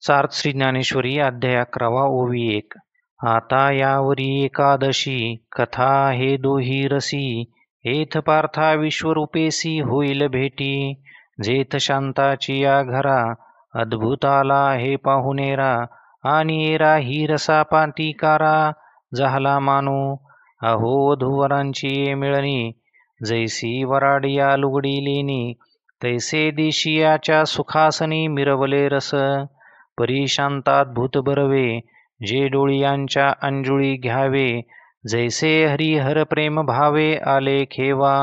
सार्थ श्री ज्ञानेश्वरी अध्याय 11 ओवी 1. आता यावरी एकादशी कथा हे दोही रसी एथ पार्था विश्वरूपेसी होईल भेटी जेथ शांताची या घरा अद्भुत आला हे पाहुणेरा आणि एरा ही रसा पांतिकारा झाला मानो अहो वधूवरांची मिळणी जैसी वराडिया लुगडी लेनी तैसे देशियाच्या सुखासनी मिरवले रस परी शांतात भूत बरवे जे डोळियांच्या अंजुळी घ्यावे जैसे हरिहर प्रेम भावे आले खेवा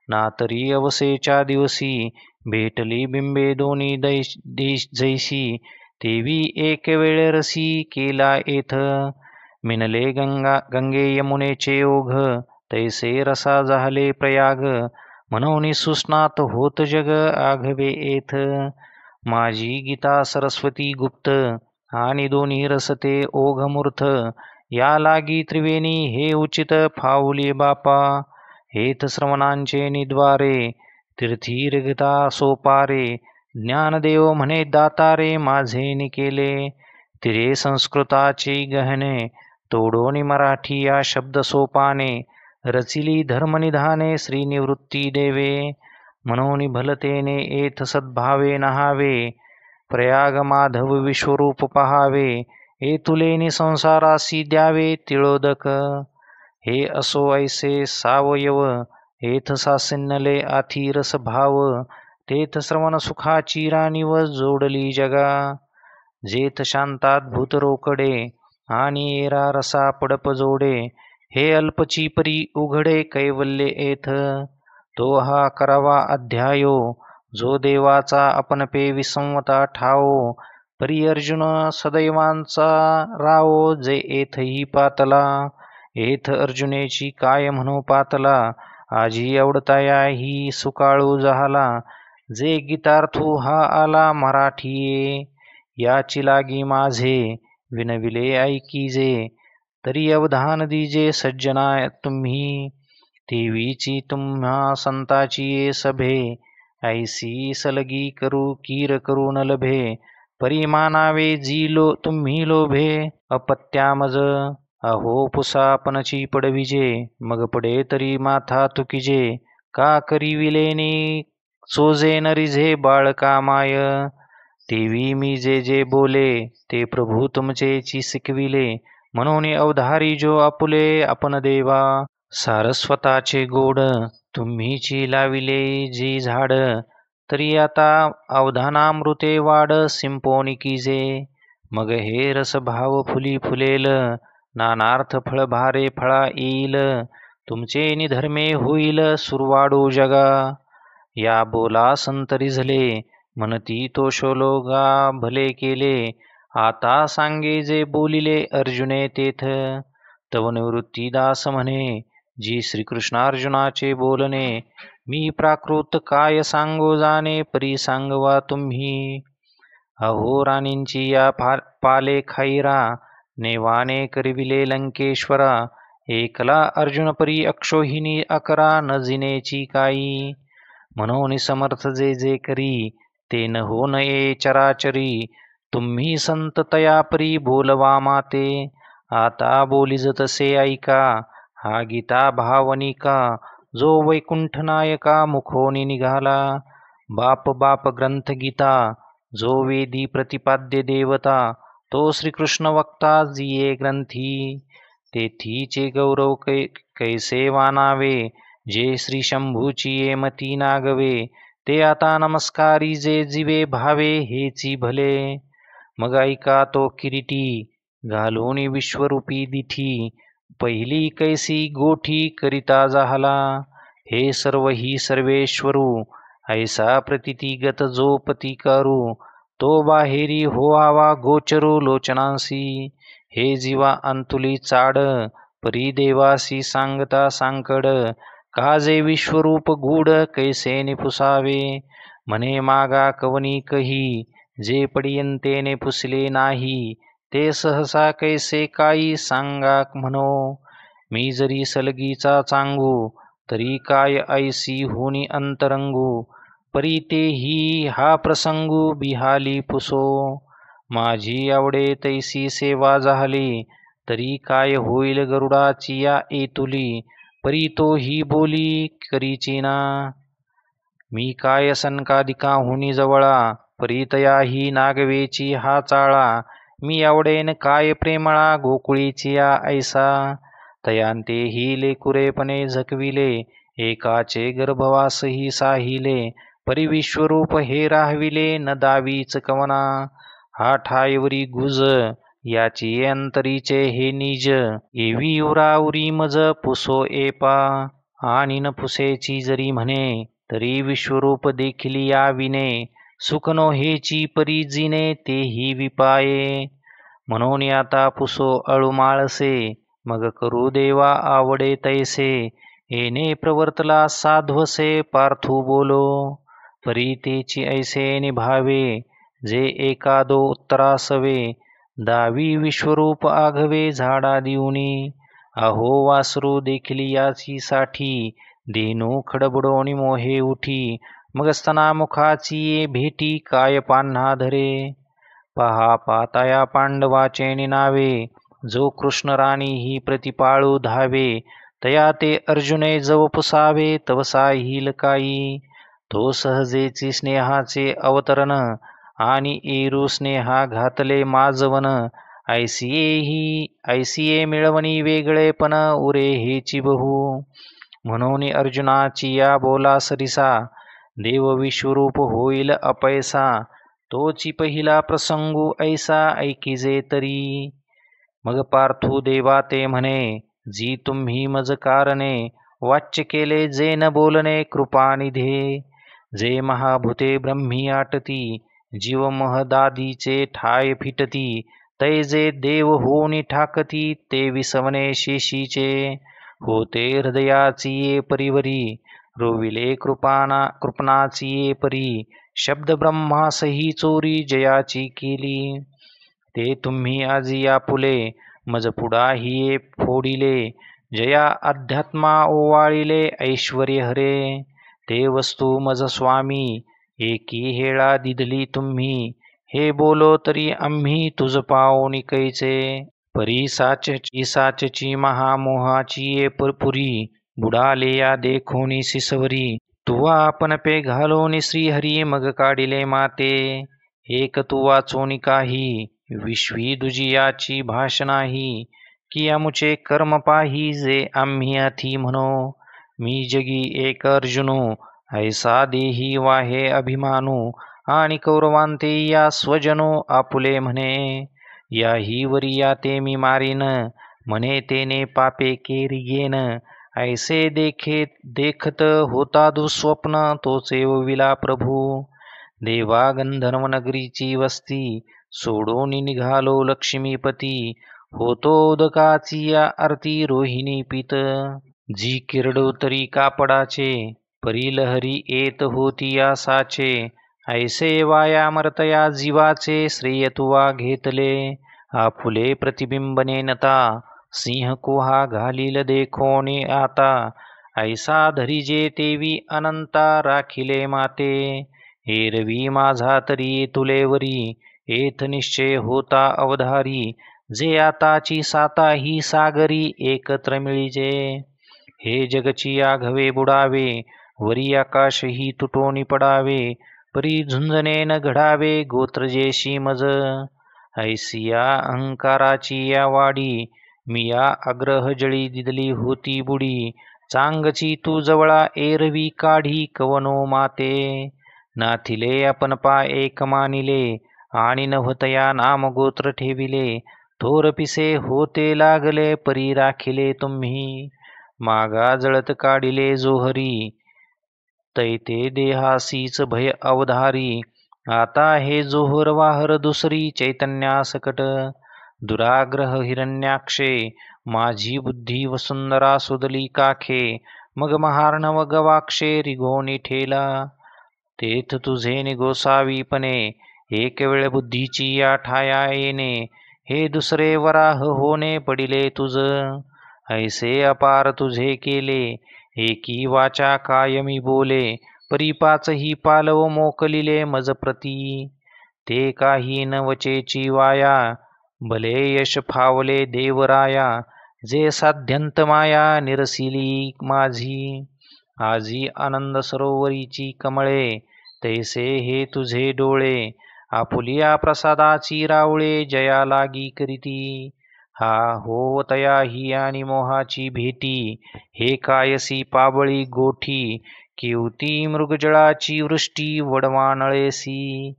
ना तरी अवसेच्या दिवसी भेटली बिंबे दोन्ही देश जैसी तेवी एक वेळ रसी केला येथ मिनले गंगे यमुनेचे ओघ तैसे रसा झाले प्रयाग म्हणून सुस्नात होत जग आघवे येथ माझी गीता सरस्वती गुप्त आणि दोन्ही रसते ओघमूर्थ या लागी त्रिवेणी हे उचित फावली बापा हेत श्रवणांचे निद्वारे तीर्थीर्घता सोपारे ज्ञानदेव म्हणे दातारे माझे निकेले तिरे संस्कृताचे गहने तोडोनी मराठी या शब्द सोपाने रचिली धर्मनिधाने श्रीनिवृत्ती देवे म्हणून भलतेने एथ सद्भावे नहावे प्रयाग माधव विश्वरूप पहावे एतुलेनी संसारासी द्यावे तिळोदक हे असो ऐसे सावयव एथ सासिन्नले आथीरस भाव तेथ श्रवण सुखाची राणीव जोडली जगा जेथ शांतात भूत रोकडे आणि एरा रसा पडप जोडे हे अल्पची परी उघडे कैवल्य येथ तो हा करावा अध्यायो जो देवाचा आपणपे विसंवता ठावो परी अर्जुन सदैवांचा रावो जे एथही पातला एथ अर्जुनेची काय म्हणो पातला आजी आवडताया ही सुकाळू झाला जे गीतार्थू हा आला मराठीये याची लागी माझे विनविले ऐकीजे तरी अवधान दीजे सज्जना तुम्ही तेवीची तुम्हा संताची ये सभे ऐसी सलगी करू कीर करू न लभे परिमानावे जी तुम्ही लोभे अपत्यामज अहो पुसापनची पडविजे मग पडे तरी माथा तुकिजे का करीविलेनी सोजे नरिझे बाळका माय तेवी मी जे बोले ते प्रभू तुमचेची शिकविले म्हणून अवधारी जो आपुले आपण देवा सारस्वताचे गोड तुम्हीची लाविले जी झाड तरी आता अवधानामृते वाढ सिंपोनिकीजे मग हे रसभाव फुली फुलेल नानार्थ फळ भारे फळा येईल तुमचे निधर्मे होईल सुरवाडू जगा या बोला संतरिझले म्हणती तो शोलोगा भले केले आता सांगे जे बोलिले अर्जुने तेथ तव निवृत्तीदास म्हणे जी श्रीकृष्णार्जुनाचे बोलणे मी प्राकृत काय सांगो जाणे परी सांगवा तुम्ही अहो राणींची या पाले खैरा नेवाने करविले लंकेश्वरा एकला अर्जुन परी अक्षोहिणी अकरा न जिनेची काई म्हणून समर्थ जे करी ते न हो नये चराचरी तुम्ही संत तया परी बोलवा माते आता बोलिज तसे ऐका हा गीता भावनिका जो वैकुंठ नायका मुखोनी निघाला बाप ग्रंथ गीता जो वेदी प्रतिपाद्य देवता तो श्रीकृष्ण वक्ता जिये ग्रंथी तेथीचे गौरव कैसे वानावे जे श्री शंभूची ये मती नागवे ते आता नमस्कारी जे जीवे भावे हेची भले मग ऐका तो किरीटी घालून विश्वरूपी दिठी पहिली कैसी गोठी करिता झाला हे सर्व ही सर्वेश्वरू ऐसा प्रतितिगत जो पतिकारू तो बाहेरी होआवा गोचरो लोचनांसी हे जीवा अंतुली चाड परी देवासी सांगता सांकड काजे विश्वरूप गूढ कैसे निपुसावे म्हणे मागा कवनी कही जे पडियंतेने पुसले नाही ते सहसा कैसे काही सांगा म्हणो मी जरी सलगीचा चांगू तरी काय ऐसी होनी अंतरंगू परी तेही हा प्रसंगू बिहाली पुसो माझी आवडे तैसी सेवा झाली, तरी काय होईल गरुडाची या एतुली. परी तो ही बोली करीचीना, मी काय सनकादिकाहुनी जवळा. परीतया ही नागवेची हा चाळा, मी आवडेन काय प्रेमळा गोकुळीची या ऐसा. तयांते ही लेकुरेपणे झकविले, एकाचे गर्भवासही साहिले. परी विश्वरूप हे राहविले, न दावीच कवना. हा ठायवरी गुज, याची अंतरीचे हे निज. एवी उराउरी मज पुसो एपा, आणि न पुसेची जरी म्हणे, तरी विश्वरूप देखील याविने. सुख नो हेची परी जिने, तेही विपाये. म्हणून आता पुसो अळुमाळसे, मग करू देवा आवडे तैसे. येणे प्रवर्तला साध्वसे, पार्थू बोलो. परी तेची ऐसे निभावे, जे एकादो उत्तरासवे. दावी विश्वरूप आघवे झाडा देऊनी, अहो वासरू देखील याची साठी. देनू खडबडोनी मोहे उठी, मग स्तना मुखाची ये भेटी काय पान्हा धरे. पहा पाताया पांडवाचे निनावे, जो कृष्ण राणी ही प्रतिपाळू धावे. तया ते अर्जुने जव पुसावे, तवसा ही लकाई. तो सहजेची स्नेहाचे अवतरण, आणि एरू स्नेहा घातले माजवन. ऐसिये मिळवणी वेगळेपण, उरे हेची बहु. म्हणून अर्जुनाची या बोला सरिसा, देव विश्वरूप होईल अपैसा. तोची पहिला प्रसंगू ऐसा ऐकिजे तरी. मग पार्थू देवा ते म्हणे, जी तुम्ही मज कारणे. वाच्य केले जे न बोलणे कृपानिधे. जे महाभूते ब्रह्मी आटती, जीव महदादीचे ठाय फिटती. तै जे देव होनी ठाकती, ते विसवणे शेषीचे. होते हृदयाची ये परिवरी, रोविले कृपणाची ये परी. शब्द ब्रह्मासही चोरी जयाची केली. ते तुम्ही आजी आपुले, मज पुढा ही फोडिले. जया अध्यात्मा ओवाळिले ऐश्वर्य हरे. ते वस्तू मज स्वामी, एकी हेळा दिदली तुम्ही. हे बोलो तरी आम्ही तुझ पावोनी कैचे. परी साचची महामोहाची ये पुरी. बुडाले या देखोनी सिसवरी. तुवा आपण पे घालोनी श्रीहरी, मग काढिले माते. एक तू वाचोनी काही, विश्वी दुजियाची भाषणाही. की आमुचे कर्म पाही, जे आम्ही अथी म्हणो. मी जगी एक अर्जुनो, ऐसा देही वाहे अभिमानू. आणि कौरवांते या स्वजनो, आपुले म्हणे. याही वरिया ते मी मारीन, म्हणे तेने पापे केरिगेन. ऐसे देखत होता दुःस्वप्न, तोचे विला प्रभू. देवा गंधर्व नगरीची वस्ती, सोडून निघालो लक्ष्मीपती. होतो उदकाची या आरती रोहिणी पीत. जी किरडो तरी कापडाचे, परी लहरी येत होती या साचे. ऐसे वाया मरतया जीवाचे, श्रेय तुवा घेतले. आपुले प्रतिबिंबने नता, सिंह कुहा घालील देखोने आता. ऐसा धरिजे तेवी अनंता, राखिले माते. एरवी माझा तरी तुलेवरी, एथ निश्चय होता अवधारी. जे आताची साता ही सागरी, एकत्र मिळिजे. हे जगची आघवे बुडावे, वरी आकाश ही तुटोनी पडावे. परी झुंजने न घडावे, गोत्रजेशी मज. ऐसिया अहंकाराची या वाडी, मी या आग्रह जळी दिदली होती बुडी. चांगची तू जवळा एरवी काढी, कवनो माते. नाथिले आपण पाय एक मानिले, आणि नव्हतया नाम गोत्र ठेविले. थोर पिसे होते लागले, परी राखिले तुम्ही. मागा जळत काढिले जोहरी, तैते देहासीच भय अवधारी. आता हे जोहर वाहर दुसरी, चैतन्यासकट. दुराग्रह हिरण्याक्षे, माझी बुद्धी वसुंधरा सुदली काखे. मग महार्णव गवाक्षे, रिगोनी ठेला. तेथ तुझे निगोसावीपणे, एक वेळ बुद्धीची या ठाया येणे. हे दुसरे वराह होणे पडिले तुझ. ऐसे अपार तुझे केले, एकी वाचा कायमी बोले. परी पाचही पालव मोकलिले मज प्रती. ते काही न वचेची वाया, भले यश फावले देवराया, जे साध्यंत माया निरसिली माझी. आजी आनंद सरोवरीची कमळे, तैसे हे तुझे डोळे, आपुलिया प्रसादाची रावळे जया लागी करीती. हा होवतया ही आणि मोहाची भेटी, हे कायसी पाबळी गोठी, केवती मृगजळाची वृष्टी वडवानळेसी.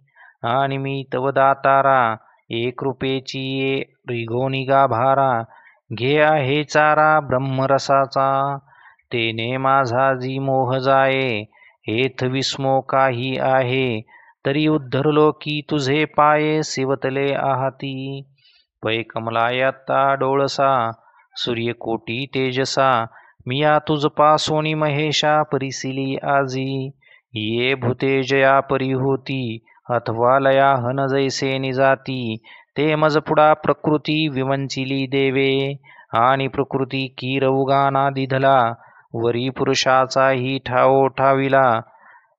आणि मी तव दातारा, एक रूपेची ये रिगोनी गाभारा, घे आहे चारा ब्रह्मरसाचा, तेने माझा जी मोह जाये, हेथ विस्मो काही आहे, तरी उद्धरलो की तुझे पाये सिवतले आहाती. पै कमलायत्ता डोळसा, सूर्यकोटी तेजसा, मिया तुझ पासोनी महेशा परिसिली आजी. ये भूते जया परी होती, अथवा लया हन जैसे निजाती, ते मज पुढा प्रकृती विवंचिली देवे, आणि प्रकृती कीरवगाना दिधला, वरी पुरुषाचाही ठावो ठाविला,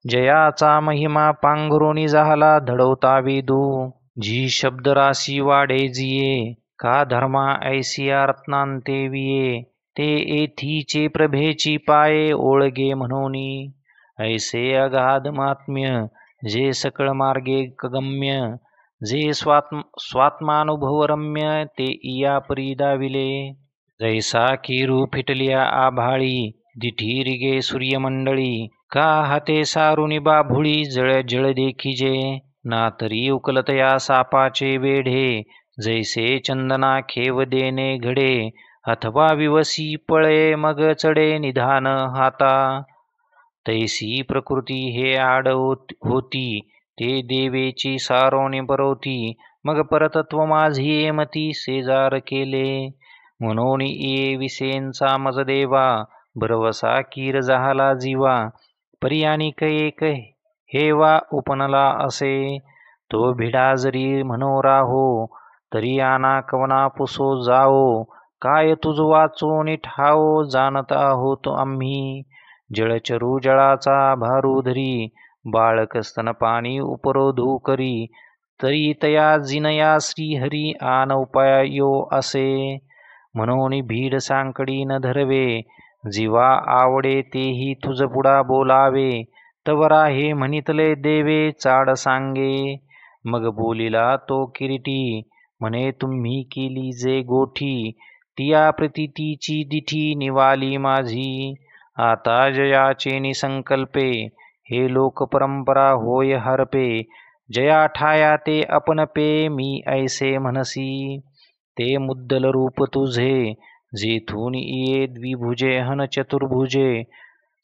जयाचा महिमा पांघरुणी झाला धडवता वेदू. जी शब्दराशी वाढे जिये, का धर्मा ऐसिया रत्नांते विये, ते एथीचे प्रभेची पाये ओळगे म्हणोनी. ऐसे अगाध महात्म्य, जे सकळ मार्गे गम्य, जे स्वात्मानुभवरम्य, ते इया परी दाविले. जैसा केरू फिटल्या आभाळी, दिठी रिगे सूर्यमंडळी, का हाते सारुनी बाभुळी जळ जळ देखिजे, ना तरी उकलतया सापाचे वेढे, जैसे चंदना खेव देणे घडे, अथवा विवसी पळे मग चढे निधान हाता. तैसी प्रकृती हे आड होती, ते देवेची सारोने बरवती, मग परतत्व माझी येमती शेजार केले. म्हणून ये विसेंचा मज देवा, भरवसा कीर झाला जीवा, पर्यानिक एक हेवा उपनला असे, तो भिडा जरी मनोरा हो, तरी आना कवना पुसो जाओ, काय तुझ वाचून ठावो जाणत आहोत आम्ही. जळचरू जळाचा भारू धरी, बाळक स्तनपाणी उपरोधू करी, तरी तया जिनया श्रीहरी आन उपायो असे. म्हणून भीड सांकडी न धरवे, जीवा आवडे तेही तुझ पुढा बोलावे, तवरा हे म्हणितले देवे चाड सांगे. मग बोलिला तो किरीटी, म्हणे तुम्ही केली जे गोठी, तिया प्रतीतीची दिठी निवाली माझी. आता जयाचे निसंकल्पे, हे लोक परंपरा होय हरपे, जया ठाया ते अपनपे मी ऐसे म्हणसी. ते मुद्दल रूप तुझे, जेथून ये द्विभुजे हन चतुर्भुजे,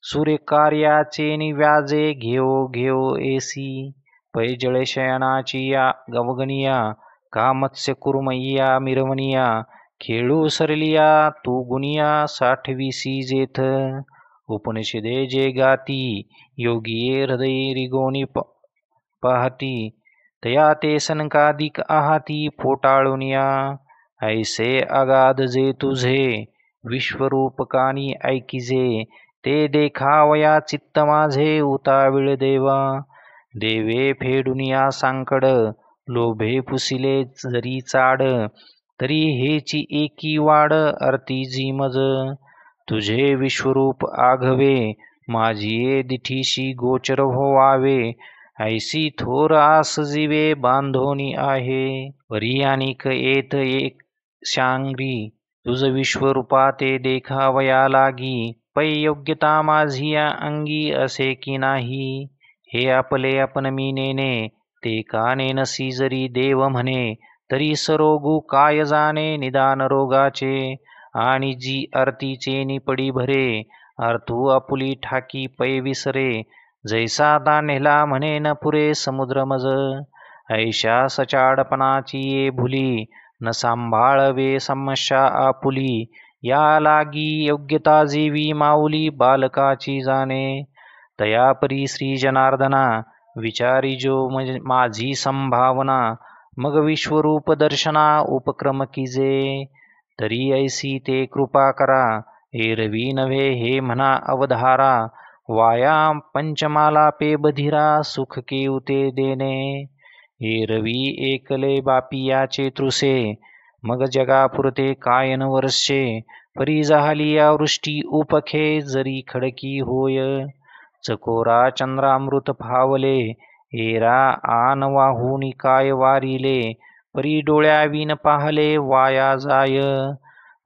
सूर्यकार्याचे निव्याजे घेओ घेओ एसी. पै जळशयनाची या गवगनिया, का मत्स्य कुर्मय्या मिरवनिया, खेळू सरलिया तू गुनिया साठविसी जेथ. उपनिषदे जे गाती, योगिये हृदय रिगोनी पाहती, तया ते सनकादिक आहाती फोटाळुनिया. ऐसे अगाध जे तुझे, विश्वरूपकानी ऐकिजे, ते देखावया चित्त माझे उताविळ देवा. देवे फेडुनिया सांकड, लोभे पुसिले जरी चाड, तरी हेची एकी वाड अर्तीजी मज. तुझे विश्वरूप आघवे, माझी दिठीशी गोचर व्हावे, ऐसी थोर आस जीवे बांधोनी आहे. पर्यानिक येत एक शांगरी, तुझ विश्वरूपा ते देखावया लागी, पै योग्यता माझी या अंगी असे की नाही. हे आपले आपण मी नेने, ते का नेनसी जरी देव म्हणे, तरी सरोगू काय जाणे निदान रोगाचे. आणि जी आरतीचे निपडी भरे, आरतू आपुली ठाकी पै विसरे, जैसा दानेला म्हणे न पुरे समुद्र मज. ऐशा सचाडपणाची ये भुली, न सांभाळवे समस्या आपुली, या लागी योग्यता जीवी माऊली बालकाची जाणे. तया परी श्री जनार्दना, विचारी जो माझी संभावना, मग विश्वरूप दर्शना उपक्रम कीजे. तरी ऐसी ते कृपा करा, एरवी नव्हे हे म्हणा अवधारा, वाया पंचमाला पे बधिरा सुख केवते देणे. एरवी एकले बापियाचे तृसे, मग जगापुरते कायन वर्षे. परी जाहलिया वृष्टी उपखे, जरी खडकी होय. चकोरा चंद्रामृत फावले, एरा आन वाहुनी काय वारिले. परी डोळ्याविन पाहले वाया जाय.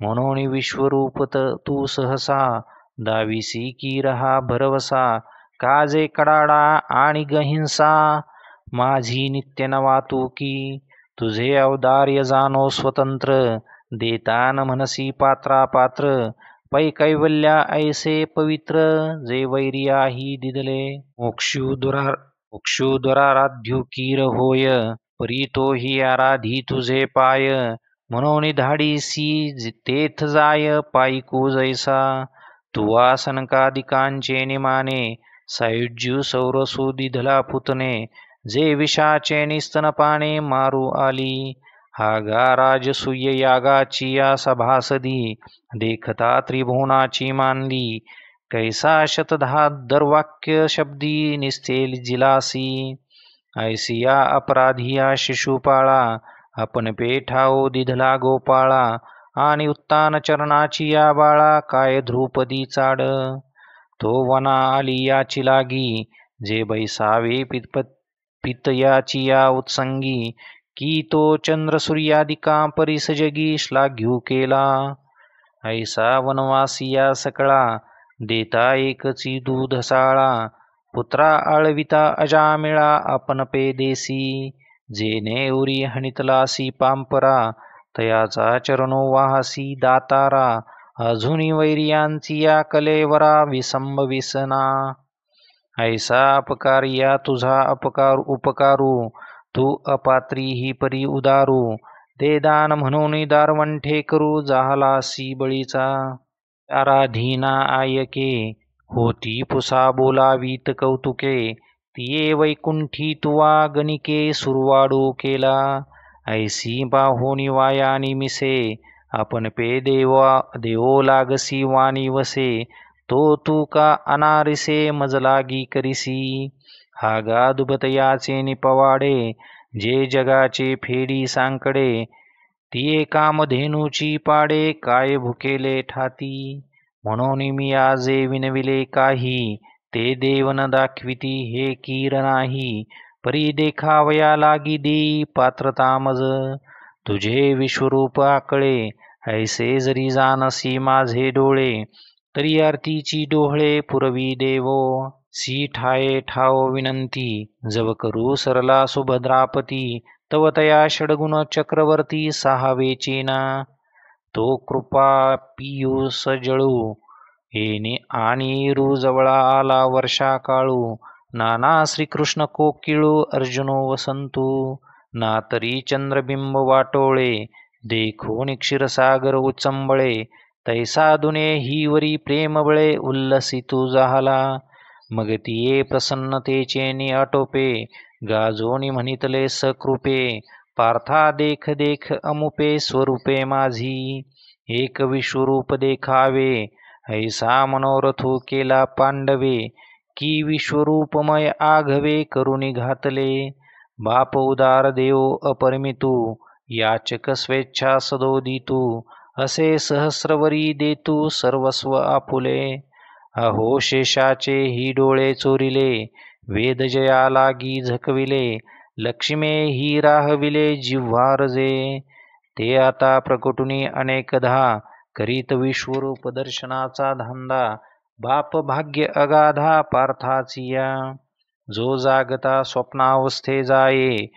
म्हणून विश्वरूप तू सहसा, दाविसी की रहा भरवसा. काजे कडाडा आणि गहिंसा, माझी नित्य नवातुकी. तुझे औदार्य जाणो स्वतंत्र, देतान मनसी पात्रा पात्र. पै कैवल्या ऐसे पवित्र, जे वैर्याही दिदले. मोक्षुद्वाराध्यो कीर होय, परी तोही आराधी तुझे पाय. म्हणून धाडीसी तेथ जाय, पायिकू जैसा. तुवा सनकादिकांचे निमाने, सायुज्यू सौरसू दिधला पुतने. जे विषाचे निस्तनपाने मारू आली, हागा राजसूय यागाची या सभासदी. देखता त्रिभुवनाची मानली, कैसा शतधा दरवाक्य शब्दी निस्तेल जिलासी. ऐसिया अपराधिया शिशुपाळा, आपण पेठाओ दिधला गोपाळा. आणि उत्तान चरणाची या बाळा, काय ध्रुपदी चाड. तो वना आली याची लागी, जे बैसावे पितयाची या उत्संगी. की तो चंद्र सूर्यादिका परिसजगी श्लाघ्यू केला. ऐसा वनवासिया सकळा, देता एकची दूध साळा. पुत्रा आळविता अजामिळा, आपण पेदेसी. जेने उरी हणितलासी पांपरा, तयाचा चरणो वाहसी दातारा. अजूनी वैर्यांची या कलेवरा, विसंभविसना. ऐसा अपकारिया तुझा उपकारू, तू अपात्री ही परी उदारू. दे दान म्हणून दारवंठे करू, जाहलासी बळीचा. आराधीना आयके, होती पुसा बोलावीत कौतुके. तिये वैकुंठी तुवा गणिके, सुरवाडू केला. ऐसी बाहोनी वायानी मिसे, आपण पे देवो लागसी वाणी वसे. तो तू का अनारिसे मजलागी करिसी. हागा दुभतयाचे निपवाडे, जे जगाचे फेडी सांकडे. तिये कामधेनूची पाडे, काय भुकेले ठाती. म्हणून मी आजे विनविले काही, ते देव न दाखविती हे कीर नाही. परी देखावया लागी देई पात्रता मज. तुझे विश्वरूप आकळे, ऐसे जरी जानसी माझे डोळे. तरी आरतीची डोहळे पुरवी देवो. सी ठाये ठाओ विनंती, जव करू सरला सुभद्रापती. तव तया षडगुण चक्रवर्ती सहावेचेना. तो कृपा पियूस जळू, येणे आणि जवळा आला वर्षा काळू. नाना श्रीकृष्ण कोकिळू, अर्जुनो वसंतू. ना तरी चंद्रबिंब वाटोळे, देखून क्षीरसागर उचंबळे. तैसा दुने हिवरी प्रेमबळे, उल्लसितू जाहला. मग तिये प्रसन्नतेचे नि आटोपे, गाजोनी म्हणितले सकृपे. पार्था देख देख अमुपे, स्वरूपे माझी. एक विश्वरूप देखावे, ऐसा मनोरथू केला पांडवे. की विश्वरूपमय आघवे, करुणी घातले. बाप उदार देव अपरिमितू, याचक स्वेच्छा सदोदितू. असे सहस्रवरी देतू, सर्वस्व आपुले. अहो शेषाचे ही डोळे चोरिले, वेद जया लागी झकविले. लक्ष्मे ही राहविले जिव्हारजे, ते आता प्रकटुनी अनेकधा. करीत विश्वरूप दर्शनाचा धांदा, बाप भाग्य अगाधा पार्थाचिया. जो जागता स्वप्नावस्थे जाये,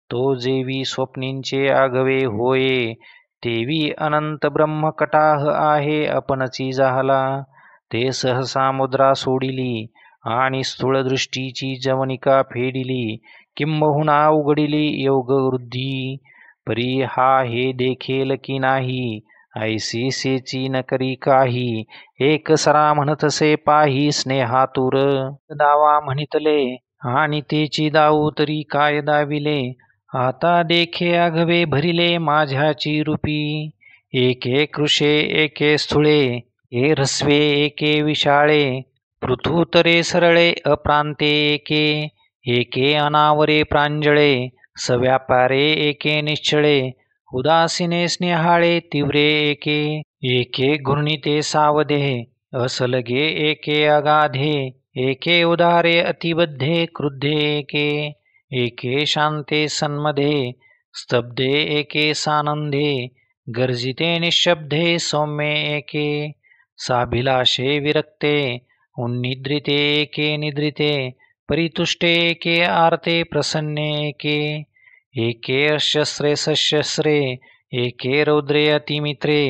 तो जेवी स्वप्नींचे आघवे होये. तेवी अनंत ब्रह्मकटाह आहे, आपणची जाहला. ते सहसा मुद्रा सोडिली, आणि स्थूलदृष्टीची जवनिका फेडिली. किंबहुना उघडिली योग वृद्धी. परी हा हे देखेल की नाही, ऐसी सेची न करी काही. एक सरा म्हणतसे पाही स्नेहातुर. दावा म्हणितले, आणि तेची दाऊ तरी काय दाविले. आता देखे आघवे भरिले माझ्याची रूपी. एके कृशे एके स्थूळे, ए रस्वे एके विशाळे. पृथुतरे सरळे अप्रांते एके, एके अनावरे प्रांजळे. सव्यापारे एके निश्चळे उदासीने स्नेहाळे तीव्रे एके एके घृणिते सावधे असलगे एके अगाधे एके उदारे अतिबद्धे क्रुद्धे एके एके शांते सन्मध्ये स्तब्धे एके सानंदे गर्जिते निःशब्दे सौम्ये एके साभिलाषे विरक्ते उन्निद्रिते एके निद्रिते परितुष्टे एके आर्ते प्रसन्ने एके एके अशस्त्रे सशस्त्रे एके रौद्रे अतिमित्रे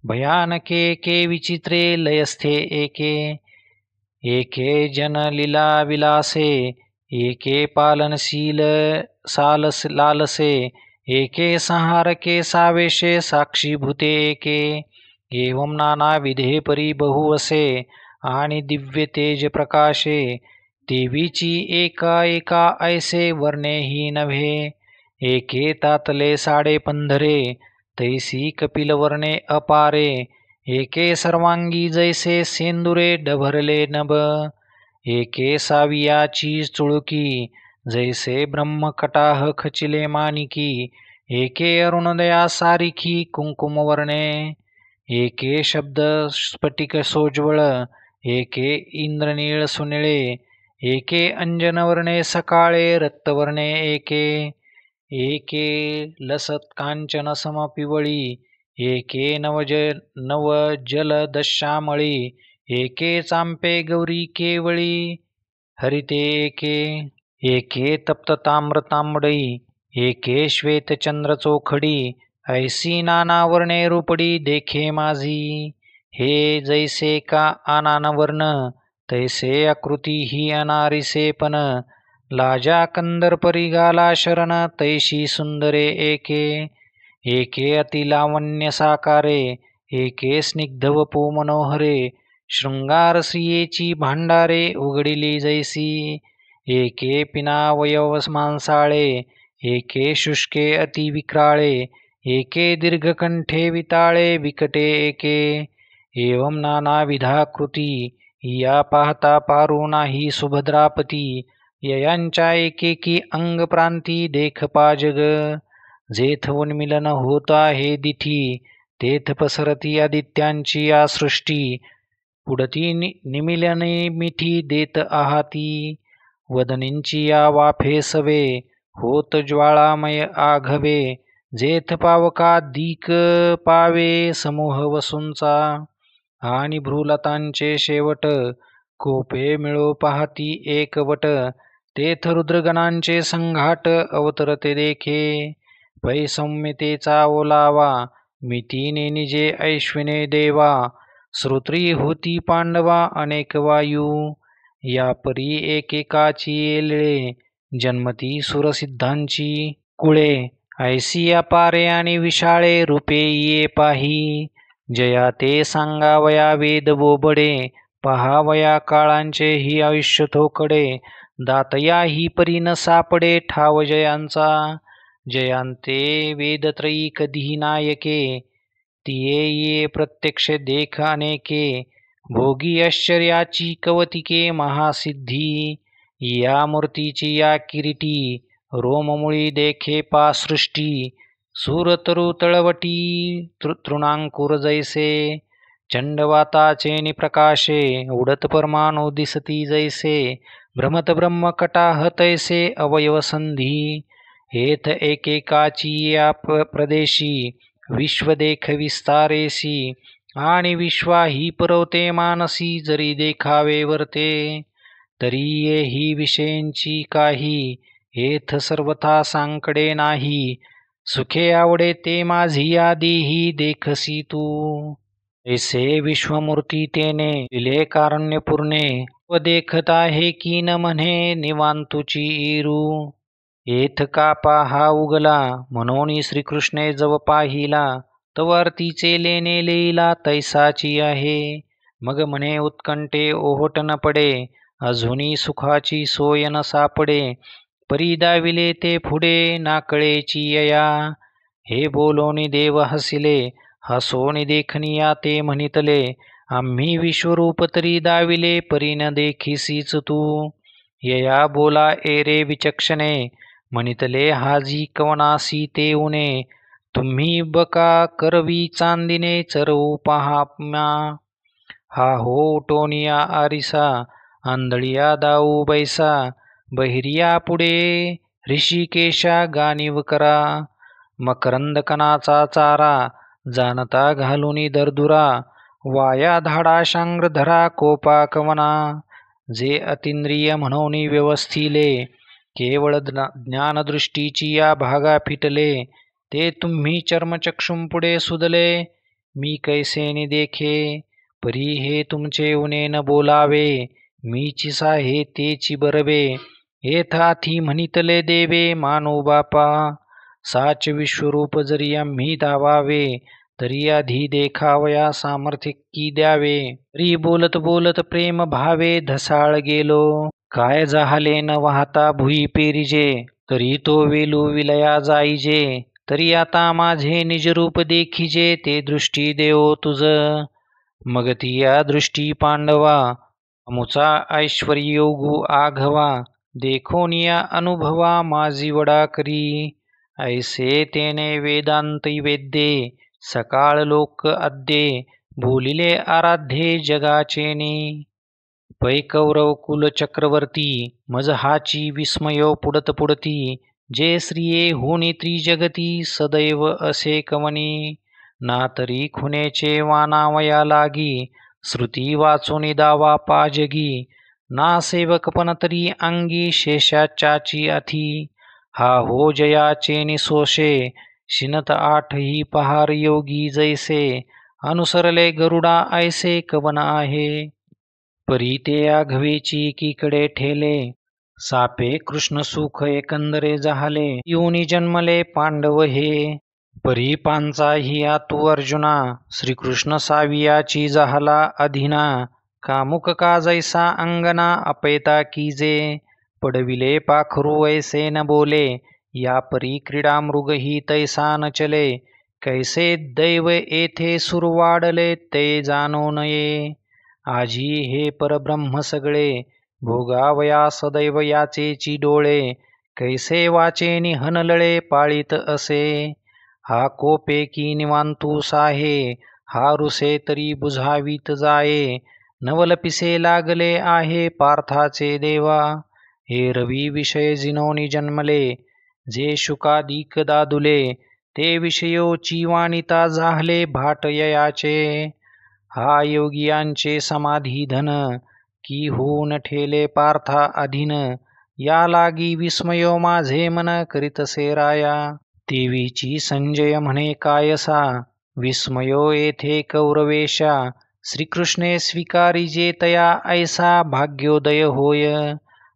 भयानके एके विचित्रे लयस्थे एके एके जनलीला विलासे एके पालनशील लालसे एके संहारके सावेशे साक्षीभूते एके एवं नानाविधे परिबहुवसे आणि दिव्य तेज प्रकाशे देवीची एका एका ऐसे वर्णेही नव्हे एके तातले साडे पंधरे तैसी कपिल वर्णे अपारे एके सर्वांगी जैसे सेंदुरे डभरले नभ एके सावियाची चुळकी जैसे ब्रह्मकटाह खचिले मानिकी एके अरुणोदया सारिखी कुंकुम वर्णे एके शब्द स्फटिक सोज्वळ एके इंद्रनीळ सुनिळे एके अंजनवर्णे सकाळे रक्तवर्णे एके एके लसत कांचन समपिवळी एके नवजल दशामळी एके चांपे गौरी केवळी हरिते एके एके तप्त ताम्रतांबडी एके श्वेतचंद्र चोखडी ऐसी नाना वर्णे रूपडी देखे माझी हे जैसे का आनान वर्ण तैसे आकृती ही अनारिसेपन लाजा कंदर परिगाला शरण तैशी सुंदरे एके एके अतिलावण्य साकारे एके स्निग्धवपू मनोहरे शृंगार स्त्रियेची भांडारे उघडिली जैसी एके पिनावयव मांसाळे एके शुष्के अतिविक्राळे एके दीर्घकंठे विताळे विकटे एके एवं नानाविधाकृती या पाहता पारू नाही सुभद्रापती ययांच्या एकेकी अंगप्रांती देख पाजग जेथ उन्मिलन होत आहे दिठी तेथ पसरती आदित्यांची या सृष्टी पुढती निमिलने मिठी देत आहाती वदनींची या वाफे सवे होत ज्वाळामय आघवे जेथ पावका दीक पावे समूह वसूंचा आणि भ्रूलतांचे शेवट कोपे मिळो पाहती एकवट तेथ रुद्रगणांचे संघाट अवतरते देखे पै सौम्यतेचा ओलावा मितीने निजे ऐश्विने देवा श्रोत्री होती पांडवा अनेक वायू या परी एकेकाची येलळे जन्मती सुरसिद्धांची कुळे ऐसी अपारे आणि विशाळे रूपे ये पाही जया ते सांगावया वेद बोबडे पहावया काळांचे ही आयुष्य थोकडे दातया ही परी न सापडे ठाव जयांचा जयांते वेदत्रयी कधी नायके तिये ये प्रत्यक्ष देख अनेके भोगी ऐश्वर्याची कवतिके महासिद्धी या मूर्तीची या किरीटी रोममुळी देखे पा सृष्टी सूरतरु तळवटी तृणांकुर जैसे चंडवाताचे निप्रकाशे उडत परमाणु दिसती जैसे भ्रमत ब्रह्मकटाह तैसे अवयव संधी हेथ एकेकाची या प्रदेशी विश्व देख विस्तारेसी आणि विश्वा ही परवते मानसी जरी देखावे वर्ते तरी ये ही विषयांची काही हेथ सर्वथा सांकडे नाही सुखे आवडे ते माझी आदी ही देखसी तू ऐसे विश्वमूर्ती तेने दिले कारण्यपूर्णे व देखत आहे की न म्हणे निवांतुची इरू येथ का पाहा उगला म्हणून श्रीकृष्णे जव पाहिला तवर तिचे लेणे लेईला तैसाची आहे मग म्हणे उत्कंठे ओहोट न पडे अजूनी सुखाची सोय न सापडे परी दाविले ते पुढे नाकळेची यया हे बोलोनी देव हसिले हसोनी देखनिया ते म्हणितले आम्ही विश्वरूप तरी दाविले परी न देखीसीच तू यया बोला एरे विचक्षणे म्हणितले हाजी कवनासी ते उणे, तुम्ही बका करवी चांदिने चरवू पहा म्या. हा हो टोनिया आरिसा, आंधळिया दाऊ बैसा, बहिरिया पुढे ऋषिकेशा गानिव करा. मकरंद कणाचा चारा, जानता घालुनी दरदुरा, वाया धाडा शांग्र धरा कोपा कवना. जे अतिंद्रिय म्हणून व्यवस्थिले, केवळ ज्ञानदृष्टीची या भागा फिटले, ते तुम्ही चर्मचक्षुंपुढे सुदले. मी कैसेनी देखे, परी हे तुमचे उणे न बोलावे, मीची साहे तेची बरवे. येथाथी म्हणितले देवे मानो बापा, साच विश्वरूप जरी आम्ही धावावे, तरी आधी देखावया सामर्थ्य की द्यावे. तरी बोलत बोलत प्रेम भावे धसाळ गेलो, काय जाहले न वाहता भुई पेरिजे, तरी तो वेलू विलया जाईजे. तरी आता माझे निजरूप देखिजे, ते दृष्टी देव तुझ. मग ती या दृष्टी पांडवा, अमुचा ऐश्वर्योगू आघवा, देखोनिया अनुभवा माझी वडा करी. ऐसे तेने वेदांती वेद्ये, सकाळ लोक अद्ये, बोलिले आराध्ये जगाचेनी. पै कौरव कुल चक्रवर्ती, मज हाची विस्मयो पुडत पुडती, जे श्रिये होनी त्रिजगती, सदैव असे कवनी. ना तरी खुनेचे वानावया लागी, श्रुती वाचून दावा पाजगी, ना सेवकपण तरी अंगी शेषाच्याची अथी. हा हो जयाचे निसोषे, शिनत आठही पहार योगी जैसे, अनुसरले गरुडा ऐसे कवन आहे. परी ते आघवेची कीकडे ठेले, सापे कृष्ण सुख एकंदरे जाहले, योनी जन्मले पांडव हे. परी पांचाही आतू अर्जुना, श्रीकृष्ण सावियाची जाहला अधीना, कामुक का जैसा अंगना अपैता कीजे, पडविले पाखरू ऐसे न बोले, या परी क्रीडा मृग ही तैसा न चले, कैसे दैव येथे सुर वाढले ते जाणो नये. आजी हे परब्रह्म सगळे, भोगावया सदैव याचेची डोळे, कैसे वाचे निहनलळे पाळीत असे. हा कोपे की निवांतूस आहे, हा रुसे तरी बुझावीत जाये, नवल पिसे लागले आहे पार्थाचे देवा. हे रवी विषय जिनोनी जन्मले, जे शुकादिक दादुले, ते विषयोची वाणिता जाहले भाट ययाचे. हा योगियांचे समाधी धन, की होऊन ठेले पार्था अधीन, या लागी विस्मयो माझे मन करीतसे राया. देवीची संजय म्हणे कायसा, विस्मयो येथे कौरवेशा, श्रीकृष्णे स्वीकारिजे तया ऐसा भाग्योदय होय.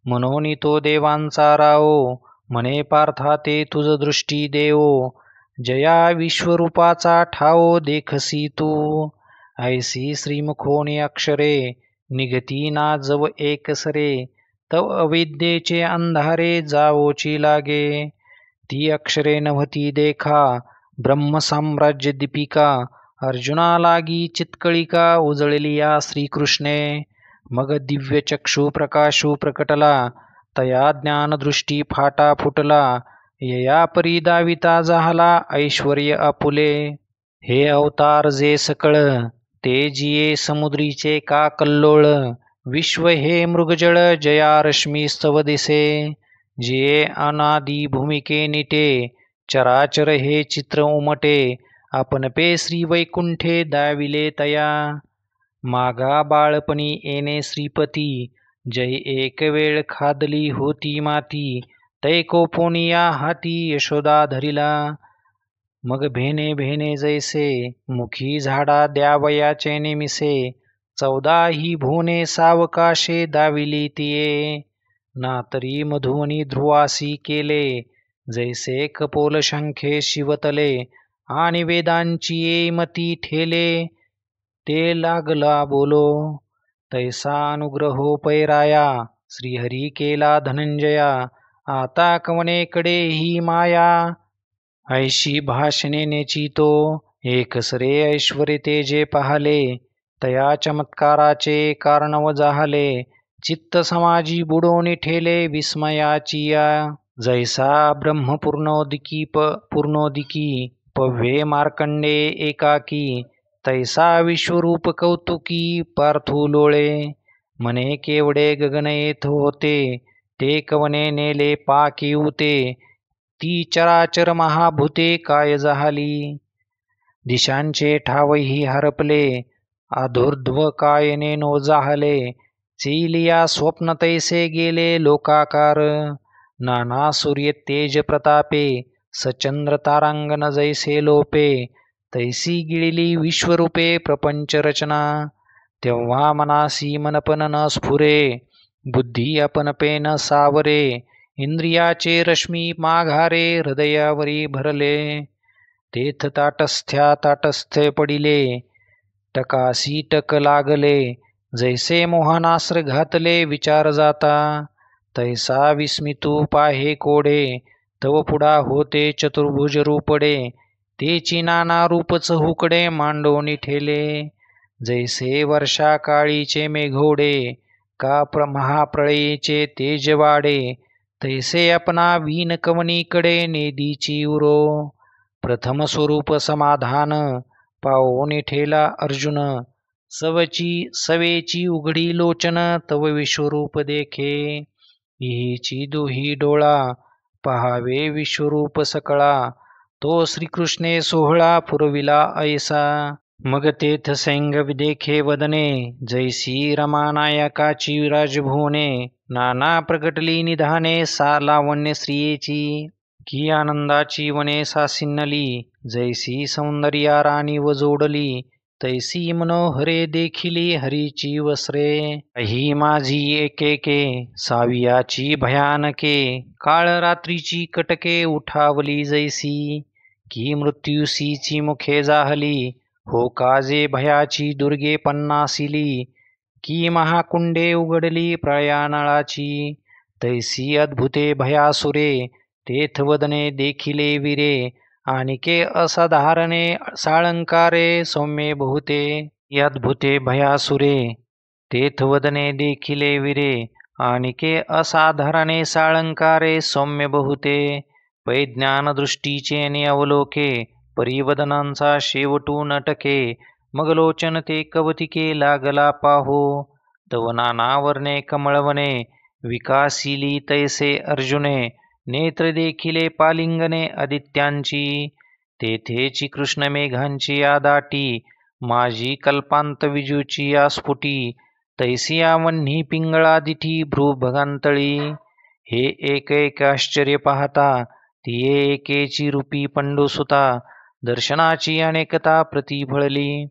म्हणून तो देवांचा राओ, म्हणे पार्था ते तुझ दृष्टी देवो, जया विश्वरूपाचा ठाओ देखसी तू. ऐसी श्रीमुखोनी अक्षरे, निघती ना जव एकसरे, तव अविद्येचे अंधारे जावोची लागे. ती अक्षरे नव्हती देखा, ब्रह्मसाम्राज्य दीपिका, अर्जुना लागी चित्कळिका उजळलिया श्रीकृष्णे. मग दिव्य चक्षु प्रकाशू प्रकटला, तया ज्ञानदृष्टी फाटा फुटला, यया परी दाविता जाहला ऐश्वर्य आपुले. हे अवतार जे सकळ, ते जिये समुद्रीचे का कल्लोळ, विश्व हे मृगजळ जया रश्मी स्तव दिसे, जिये अनादी भूमिके निटे, चराचर हे चित्र उमटे, आपण पे श्री वैकुंठे दाविले तया. मागा बाळपणी येणे श्रीपती, जय एक वेळ खादली होती माती, तैकोपोनिया हाती यशोदा धरिला. मग भेने भेने जैसे, मुखी झाडा द्यावयाचे नेमिसे, 14 ही भुवने सावकाशे दाविली तिये. ना तरी मधुवनी ध्रुवासी केले, जैसे कपोल शंखे शिवतले, आणि वेदांची येमती ठेले, ते लागला बोलो. तैसा अनुग्रहो पैराया, श्रीहरी केला धनंजया, आता कवनेकडे ही माया. ऐशी भाषणे नेचितो, एकसरे ऐश्वर्य ते जे पाहले, तया चमत्काराचे कारणव जाहले, चित्त समाजी बुडोनी ठेले विस्मयाचिया. जैसा ब्रह्मपूर्णोदिकी पूर्णोदिकी पव्ये मार्कंडे एकाकी, तैसा विश्वरूप कौतुकी पार्थू लोळे. म्हणे केवढे गगन येथ होते, ते कवने नेले पाकी उते. ती चराचर महाभूते काय झाली, दिशांचे ठावही हरपले. आधुर्ध्व कायने नो जाहले, चेलिया स्वप्न तैसे गेले लोकाकार. नाना सूर्य तेज प्रतापे, सचंद्र तारांगण जैसे लोपे. तैसी गिळली विश्वरूपे प्रपंच रचना. तेव्हा मनासी मनपन न स्फुरे, बुद्धी आपणपे न सावरे. इंद्रियाचे रश्मी माघारे, हृदयावरी भरले. तेथ ताटस्थ्या ताटस्थे पडिले, टकासी टक लागले. जैसे मोहनास्त्र घातले विचार जाता, तैसा विस्मितू पाहे कोडे. तव पुढा होते चतुर्भुज रूपडे, तेची नाना रूप चहुकडे मांडोनी ठेले. जैसे वर्षा काळीचे मेघोडे, का महाप्रळयीचे तेज वाडे. तैसे अपना वीन कवनीकडे नेदीची उरो. प्रथम स्वरूप समाधान, पाओनी ठेला अर्जुन. सवेची उघडी लोचन, तव विश्वरूप देखे. इहीची दुही डोळा, पहावे विश्वरूप सकळा. तो श्रीकृष्णे सोहळा पुरविला ऐसा. मग तेथ सैंग विदेखे वदने, जैसी रमानायकाची राजभुवने. नाना प्रगटली निधाने, सा लावण्य स्त्रियेची. की आनंदाची वने सासिन्नली, जैसी सौंदर्या राणी व जोडली. तैसी मनोहरे देखिली हरीची वस्त्रे. ही माझी एकेके, सावियाची भयानके. काळ रात्रीची कटके उठावली जैसी. की मृत्यूसीची मुखे जाहली, हो काजे भयाची दुर्गे पन्नासिली. की महाकुंडे उघडली प्रयानळाची, तैसी अद्भुते भयासुरे. तेथ वदने देखिले वीरे, आणिके असाधारणे साळंकारे सौम्ये बहुते. अद्भुते भयासुरे, तेथ वदने देखिले वीरे, आणिके असाधारणे साळंकारे सौम्य बहुते. पै ज्ञानदृष्टीचे अवलोके, परिवदनांचा शेवटू नटके. मग लोचन ते कवतिके लागला पाहो, तव नानावर्णे कमळवने. विकासिली तैसे अर्जुने, नेत्र देखिले पालिंगने आदित्यांची. तेथेची कृष्ण मेघांची आदाटी, माझी कल्पांत विजूची आस्फुटी. तैसी आवन्ही पिंगळा दिठी भ्रूभगांतळी. हे एक एक आश्चर्य पाहता, ती एकेची रूपी पंडुसुता. दर्शनाची अनेकता प्रतिफळली.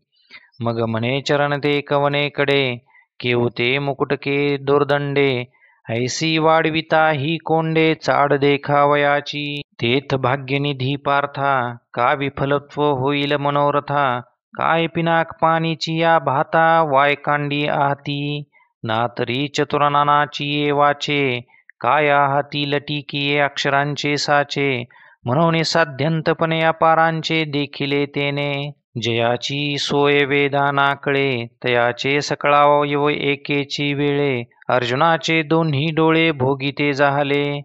मग म्हणे चरण ते कवनेकडे, केवते मुकुटके दोर्दंडे. ऐसी वाढविता ही कोंडे चाड देखावयाची. तेथ भाग्यनिधी पार्था, का विफलत्व होईल मनोरथा. काय पिनाक पाणीची या भाता, वायकांडी आहाती. नातरी चतुरनानाची ये वाचे, काय आहाती लटिकिये अक्षरांचे साचे. म्हणून साध्यंतपणे अपारांचे देखिले तेने. जयाची सोय वेदाना कळे, तयाचे सकळावयव एकेची वेळे. अर्जुनाचे दोन्ही डोळे भोगिते जाहले,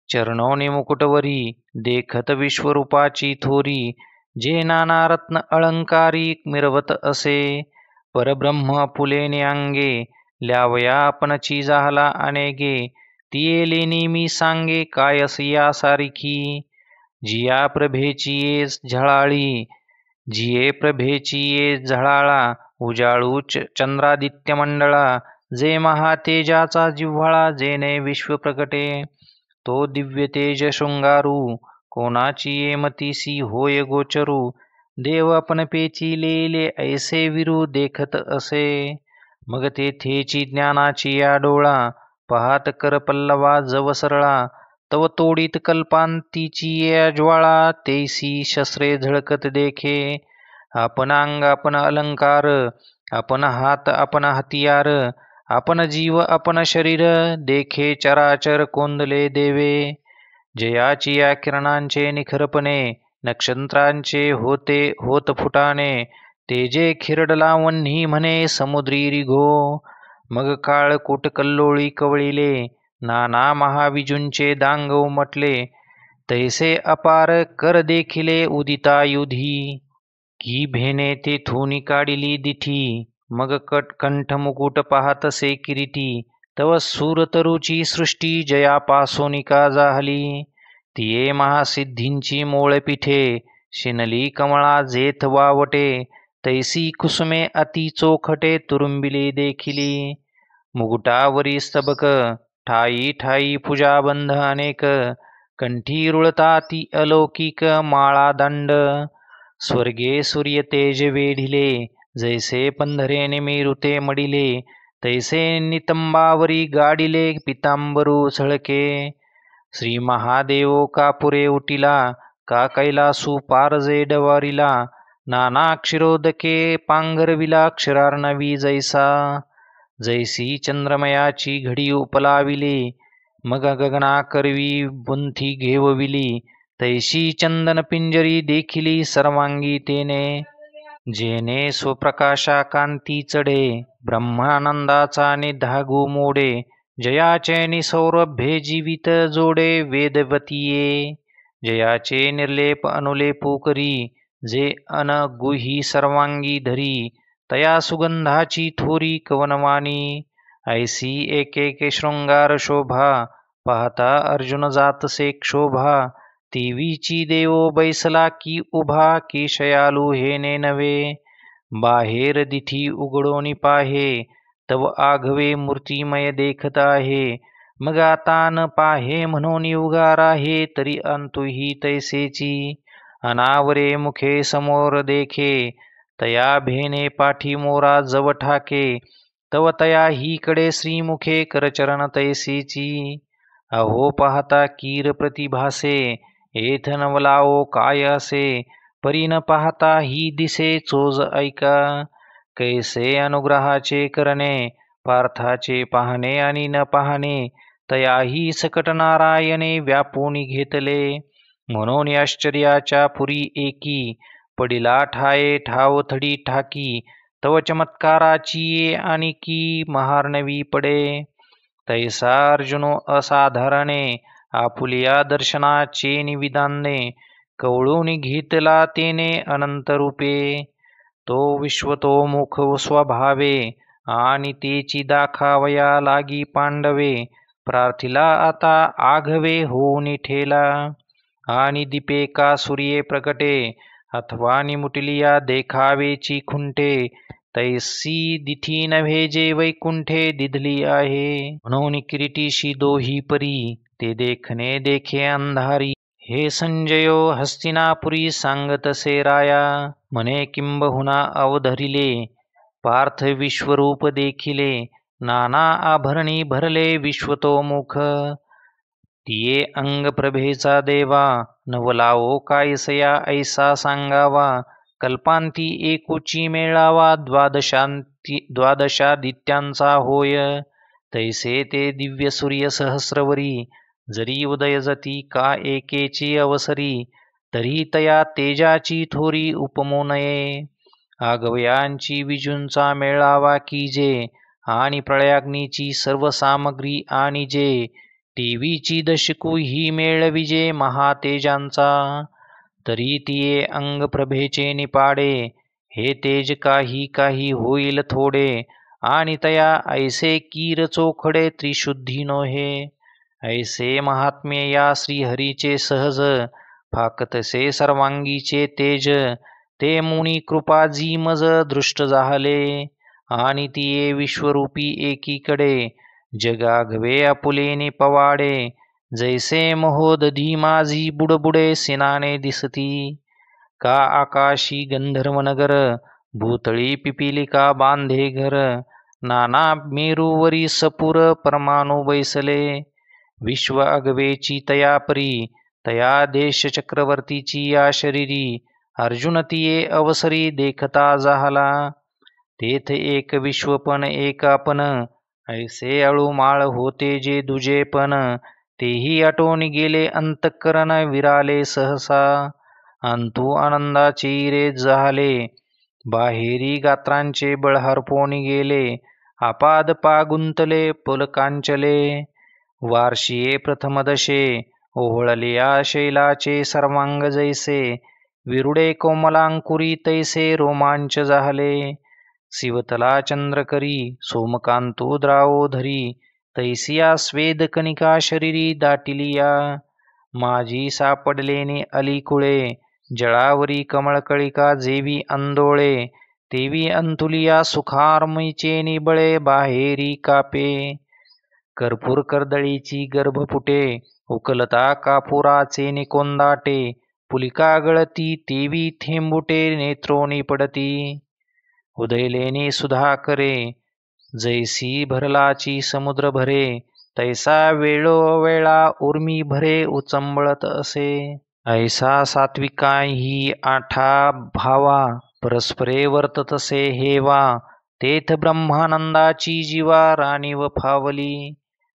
चरणोनी मुकुटवरी देखत विश्वरूपाची थोरी. जे नाना रत्न अलंकारी मिरवत असे, परब्रह्म पुलेने अंगे. ल्यावया आपणची जाहला अनेगे, तिये लेनी मी सांगे काय असया सारिखी. जिया प्रभेची ये झळाळी, जिये प्रभेची ये झळाळा. उजाळू चंद्रादित्य मंडळा, जे महातेजाचा जिव्हाळा. जेने विश्व प्रकटे, तो दिव्य तेज शृंगारू. कोणाची ये मतीसी होय गोचरू. देव आपण पेची लेले ऐसे विरू देखत असे. मग तेथेची ज्ञानाची या डोळा, पाहात कर पल्लवा जव सरळा. तव तोडीत कल्पांतीची ये ज्वाळा, तेसी शस्त्रे झळकत देखे. आपण अंग आपण अलंकार, आपण हात आपण हतियार. आपण जीव आपण शरीर, देखे चराचर कोंदले देवे. जयाची या किरणांचे निखरपणे, नक्षत्रांचे होत फुटाणे. तेजे खिरडला वन्ही म्हणे समुद्री रिघो. मग काळ कुट कल्लोळी कवळिले, नाना महाविजूंचे दांग उमटले, तैसे अपार कर देखिले उदितायुधी. की भेने तेथून काढिली दिठी, मग कंठ मुकुट पाहतसे किरीटी. तव सूरतरुची सृष्टी जयापासोनिका जाहली. तिये महासिद्धींची मोळपिठे, शिनली कमळा जेथ वावटे. तैसी कुसुमे अति चोखटे तुरुंबिले देखिली. मुकुटावरी स्तबक, ठाई ठाई पूजाबंध अनेक. कंठी रुळता ती अलौकिक माळा दंड. स्वर्गे सूर्य तेज वेढिले, जैसे पंधरे निमिरुते मडिले. तैसे नितंबावरी गाडिले पितांबरू झळके. श्री महादेव कापुरे उटिला, का कैलासू पारजे डवारिला. नाना क्षीरोदके पांघरविला क्षरार्णवी जैसा. जैसी चंद्रमयाची घडी उपलाविली, मग गगना करवी बुंथी घेवविली. तैशी चंदन पिंजरी देखिली सर्वांगी तेने. जेने स्वप्रकाशा कांती चढे, ब्रह्मानंदाचा निधागू मोडे. जयाचे निसौरभ्ये जीवित जोडे वेदवतीये. जयाचे निर्लेप अनुलेपू करी, जे अनगुही सर्वांगी धरी. तया सुगंधाची थोरी कवनवाणी, ऐसी एक एक शृंगार शोभा. पाहता अर्जुन जातसे क्षोभा. देवीची देवो बैसला की उभा, केशयालू हे नवे. बाहेर दिठी उघडोनी पाहे, तव आघवे मूर्तिमय देखत आहे. मग आता न पाहे म्हणून उगार आहे, तरी अंतुही तैसेची. अनावरे मुखे समोर देखे, तया भेने पाठी मोरा जव ठाके. तव तया ही कडे श्रीमुखे करचरण तैसेची. अहो पाहता कीर प्रतिभासे, येथ नवलाओ काय असे. परी न पाहता ही दिसे चोज ऐका. कैसे अनुग्रहाचे करणे, पार्थाचे पाहणे आणि न पाहणे. तयाही सकट नारायणे व्यापून घेतले. म्हणून आश्चर्याच्या पुरी एकी, पडिला ठाये ठाव थडी ठाकी. तव चमत्काराची ये आणि की महार्णवी पडे. तैसा अर्जुनो असाधारणे, आपुलिया दर्शनाचे निविदाने. कवळून घेतला तेने अनंत रूपे. तो विश्वतोमुख स्वभावे, आणि तेची दाखावया लागी पांडवे. प्रार्थिला आता आघवे होऊन ठेला, आणि दीपे का सूर्ये प्रकटे. अथवा निमुटलिया देखावेची खुंटे. तैसी दिठी नव्हे जे वैकुंठे दिधली आहे. म्हणून किरीटीशी दोही परी, ते देखणे देखे अंधारी. हे संजयो हस्तिनापुरी सांगतसे राया. म्हणे किंबहुना अवधरिले, पार्थ विश्वरूप देखिले. नाना आभरणी भरले विश्वतोमुख. तिये अंग प्रभेचा देवा, नवलाओ कायसया ऐसा सांगावा. कल्पांती एकुची मेळावा, द्वादशादित्यांचा होय. तैसे ते दिव्य सूर्य सहस्रवरी, जरी उदयजती का एकेची अवसरी. तरी तया तेजाची थोरी उपमू नये. आगवयांची विजूंचा मेळावा कीजे, आणि प्रळयाग्नीची सर्व सामग्री आणि जे. टीवीची दशकू ही मेळविजे महातेजांचा. तरी तिये अंग प्रभेचे निपाडे, हे तेज काही काही होईल थोडे. आणि तया ऐसे कीर चोखडे त्रिशुद्धी नोहे. ऐसे महात्म्य या श्रीहरीचे सहज, फाकतसे सर्वांगीचे तेज. ते मुनी कृपा जी मज दृष्ट जाहले, आणि तिये विश्वरूपी एकीकडे. जगाघवे आपुलेने पवाडे, जैसे महोदधी माझी बुडबुडे सिनाने दिसती. का आकाशी गंधर्वनगर, भूतळी पिपिलिका बांधे घर. नाना मेरूवरी सपुर परमाणु बैसले. विश्व अगवेची तया परी, तया देश चक्रवर्तीची या शरीरी. अर्जुन तिये अवसरी देखता जाहला. तेथ एक विश्वपण एकापन, ऐसे अळूमाळ होते जे दुजेपण. तेही आटोन गेले अंतःकरण विराले सहसा. अंतू आनंदाचे रे जाहले, बाहेरी गात्रांचे बळ हरपोनी गेले. आपाद पागुंतले पुलकांचले. वार्षिये प्रथमदशे ओहळलिया शैलाचे सर्वांग जैसे विरुडे कोमलांकुरी तैसे रोमांच झाले शिवतला चंद्रकरी सोमकांतो द्रावोधरी तैसिया स्वेद कणिका शरीरी दाटिलिया माझी सापडलेने अलीकुळे जळावरी कमळकळिका जेवी अंदोळे तेवी अंतुलिया सुखारमीचे निबळे बाहेरी कापे कर्पूर कर्दळीची गर्भपुटे उकलता कापुराचे निकोंदाटे पुलिका गळती तेवी थेंबुटे नेत्रोनी पडती उदयलेने सुधाकरे जैसी भरलाची समुद्र भरे तैसा वेळोवेळा उर्मी भरे उचंबळत असे ऐसा सात्विकाही आठा भावा परस्परे वर्ततसे हेवा तेथ ब्रह्मानंदाची जीवा राणीव फावली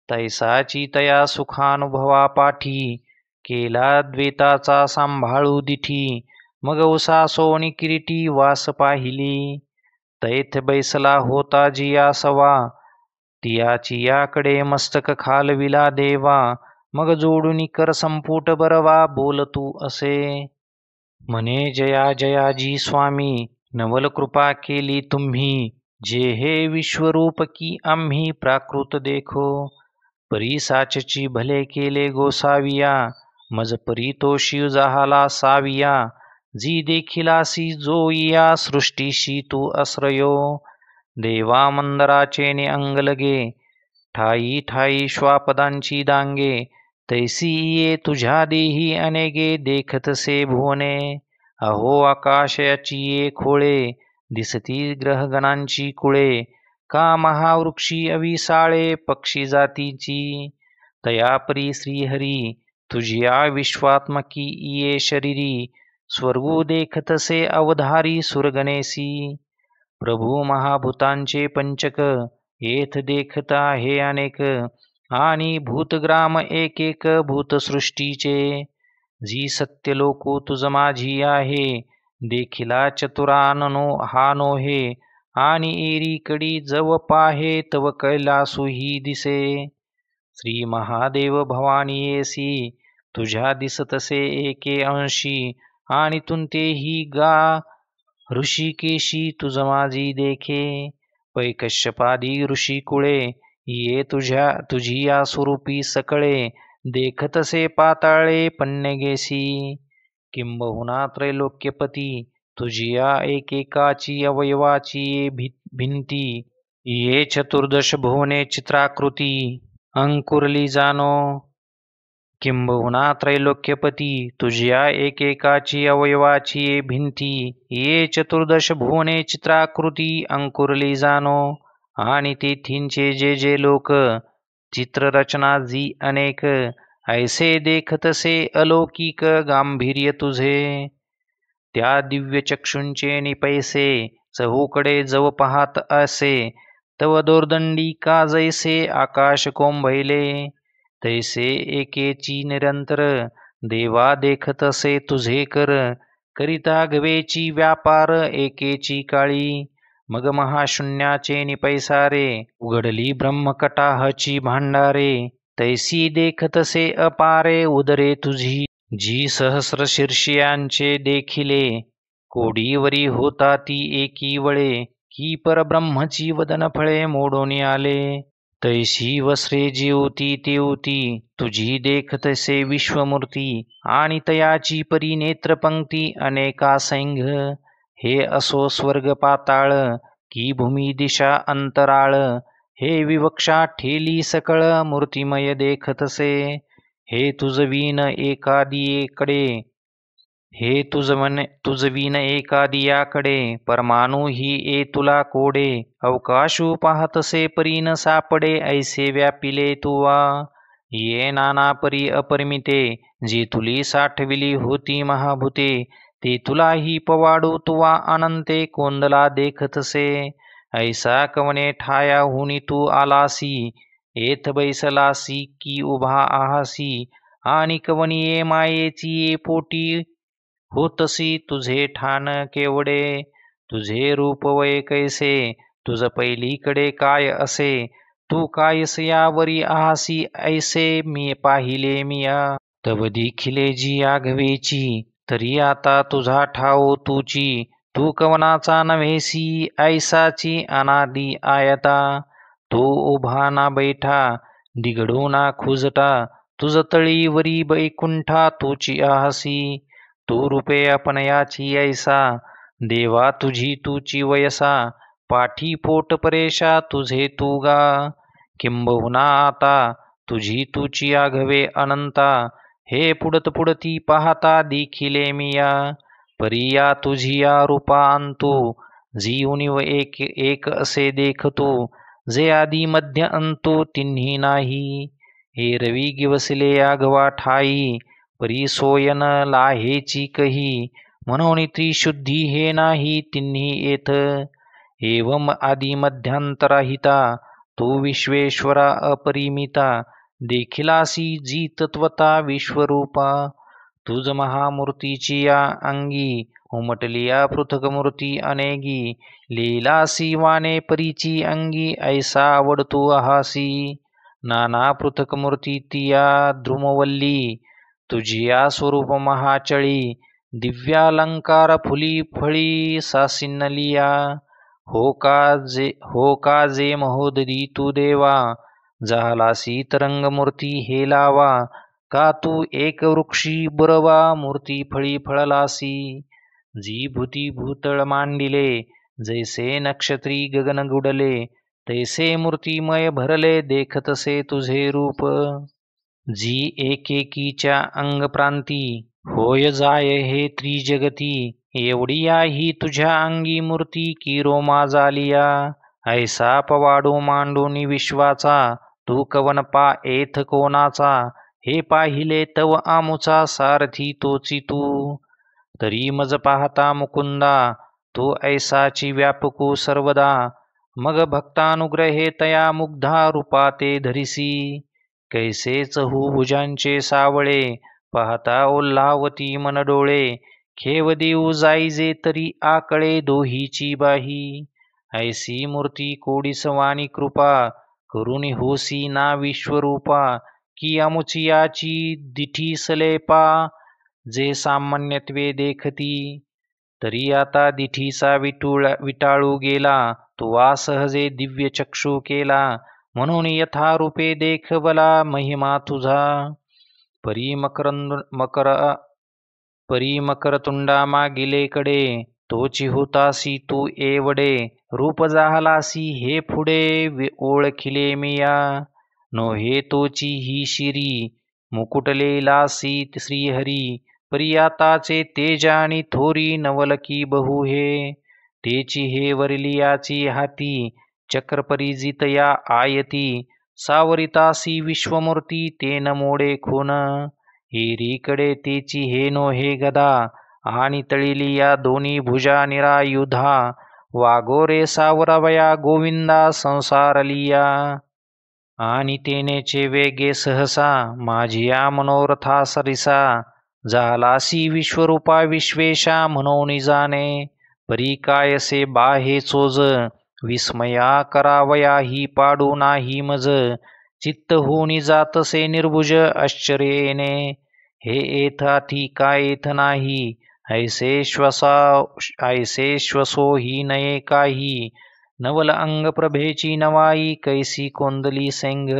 तैसाची तया सुखानुभवा पाठी केला द्वैताचा सांभाळू दिठी मग उसासोनी किरीटी वास पाहिली तैथ बैसला होता जिया सवा तियाची याकडे मस्तक खालविला देवा मग जोडून कर संपुट बरवा बोल तू असे म्हणे जया जयाजी स्वामी नवल कृपा केली तुम्ही जे हे विश्वरूप की आम्ही प्राकृत देखो परी साचची भले केले गोसाविया मज परी तो शिव जहाला साविया जी देखिलासी जोइया सृष्टीशी तू आश्रयो देवा मंदराचे ने अंगलगे ठाई ठाई श्वापदांची दांगे तैसी ये तुझ्या देही अनेगे देखतसे भुवने अहो आकाशयाची ये खोळे दिसती ग्रहगणांची कुळे का महावृक्षी अविसाळे पक्षी जातीची तयापरी श्रीहरी तुझिया विश्वात्मकी ये शरीरी स्वर्गू देखतसे अवधारी सुरगणेसी प्रभू महाभूतांचे पंचक येथ देखता हे अनेक आणि भूतग्राम एक एक भूतसृष्टीचे जी सत्यलोको तुझ माझी आहे देखिला चतुराननो हा नोहे आणि एरीकडी जव पाहे तव कैलासुही दिसे श्री महादेव भवानी येसी तुझ्या दिसतसे एके अंशी आणि तुंतेही गा ऋषिकेशी तुझ माझी देखे पैकश्यपादी ऋषी कुळे ये तुझी या स्वरूपी सकळे देखतसे पाताळे पन्नगेसी किंबहुना त्रैलोक्यपती तुझिया एकेकाची अवयवाची ये भिंती ये चतुर्दश भुवने चित्राकृती अंकुरली जानो किंबहुना त्रैलोक्यपती तुझ्या एकेकाची अवयवाची ये भिंती ये चतुर्दश भुवने चित्राकृती अंकुरली जानो आणि तेथींचे जे जे लोक चित्ररचना जी अनेक ऐसे देखतसे अलौकिक गांभीर्य तुझे त्या दिव्य चक्षुंचे निपैसे चहूकडे जव पाहत असे तव दोर्दंडी का जैसे आकाश कोंभैले तैसे एकेची निरंतर देवा देखतसे तुझे करिता गवेची व्यापार एकेची काळी मग महाशून्याचे निपैसारे उघडली ब्रह्मकटाहची भांडारे तैसी देखतसे अपारे उदरे तुझी जी सहस्र शीर्षियांचे देखिले कोडीवरी होता ती एकी वळे की परब्रह्मची वदन फळे मोडून आले तैशी वस्त्रे जेवती तेवती तुझी देखतसे विश्वमूर्ती आणि तयाची परी नेत्रपंक्ती अनेका सैंघ हे असो स्वर्ग पाताळ की भूमी दिशा अंतराळ हे विवक्षा ठेली सकळ मूर्तिमय देखतसे हे तुझवीन एकादियेकडे हे तुझवीन एकादियाकडे परमाणु ही ए तुला कोडे अवकाशू पाहतसे परी न सापडे ऐसे व्यापिले तुवा ये नाना परी अपरिमिते जी तुली साठविली होती महाभूते ते तुलाही पवाडू तुवा अनंते कोंदला देखतसे ऐसा कवने ठाया हुनी तू आलासी येथ बैसलासी की उभा आहासी आणि कवनिये मायेची ये पोटी होतसी तुझे ठाण केवडे तुझे रूप वय कैसे तुझ पहिलीकडे काय असे तू कायस यावरी आहासी ऐसे मी पाहिले मिया. तव देखिले जी आघवेची तरी आता तुझा ठाव तुची. तू कवनाचा नव्हेसी ऐसाची अनादी आयता. तो उभा ना बैठा दिगडो ना खुजटा. तुझ तळीवरी बैकुंठा तुची आहासी. तू रूपे अपनयाची ऐसा देवा तुझी तुची वयसा. पाठी पोट परेशा तुझे तू गा. किंबहुना आता तुझी तुची आघवे अनंता. हे पुडत पुडती पाहता देखिले मिया. परिया तुझिया रूपा अंतू जीवनी व एक एक असे देखतो. जे आदी मध्य अंतू तिन्ही नाही. हे रवी गिवसले आघवा ठाई परी सोयन लाहेची कही. म्हणून त्रिशुद्धी हे नाही तिन्ही येथ. एवम आदी मध्यांतराहिता तू विश्वेश्वरा अपरिमिता. देखिलासी जी तत्वता विश्वरूपा. तुझ महामूर्तीची या अंगी उमटलिया पृथक मूर्ती अनेगी. लीलासी वाने परीची अंगी ऐसा आवडतो आहासी. नाना पृथक मूर्ती तिया द्रुमवल्ली तुझिया स्वरूप महाचळी. दिव्यालंकार फुली फळी सासिन्नलिया. हो का जे महोदरी तू देवा. झालासी तरंग मूर्ती हे लावा. का तू एक वृक्षी बुरवा मूर्ती फळी फळलासी. जी भूती भूतळ मांडिले जैसे नक्षत्री गगन गुडले. तैसे मूर्तिमय भरले देखतसे तुझे रूप. जी एकेकीच्या अंगप्रांती होय जाय हे त्रिजगती. एवढिया ही तुझ्या अंगी मूर्ती की रोमा झालिया. ऐसा पवाडो मांडोनी विश्वाचा तू कवन पा एथ कोणाचा. हे पाहिले तव आमुचा सारथी तोची तू. तरी मज पाहता मुकुंदा तो ऐसाची व्यापकू सर्वदा. मग भक्तानुग्रहे तया मुग्धा रूपा ते धरिसी. कैसे चहू भुजांचे सावळे पाहता ओल्हावती मन डोळे. खेव देऊ जाईजे तरी आकळे दोहीची बाही. ऐसी मूर्ती कोडीसवानी कृपा करुणी होसी ना विश्वरूपा. की अमुचियाची दिठी सलेपा जे सामान्यत्वे देखती. तरी आता दिठीचा विटाळू गेला तुवा सहजे दिव्य चक्षु केला. म्हणून यथारूपे देखवला महिमा तुझा. परी मकरतुंडा मागिलेकडे तोची होतासी तू एवढे. रूप जाहलासी हे पुढे ओळखिले मिया. नो हे तोची ही शिरी मुकुटलेलासी श्रीहरी. प्रियाताचे तेजानी थोरी नवलकी बहु हे. तेची हे वरलियाची हाती चक्र परिजितया आयती. सावरितासी विश्वमूर्ती तेन मोडे खून. हिरीकडे तेची हे नो हे गदा आणि तळिलिया दोन्ही भुजा निरायुधा. वागोरे सावरावया गोविंदा संसारलिया. आणि तेनेचे वेगे सहसा माझिया मनोरथा सरिसा. झालासी विश्वरूपा विश्वेशा म्हणून जाणे. परी कायसे बाहे चोज विस्मया करावया ही पाडू नाही मज. चित्त होनी जातसे निर्भुज आश्चर्येने. हे येथ अति काय येथ नाही. ऐसे श्वसो ही नये काही. नवल अंग प्रभेची नवाई कैसी कोंदली सेंग.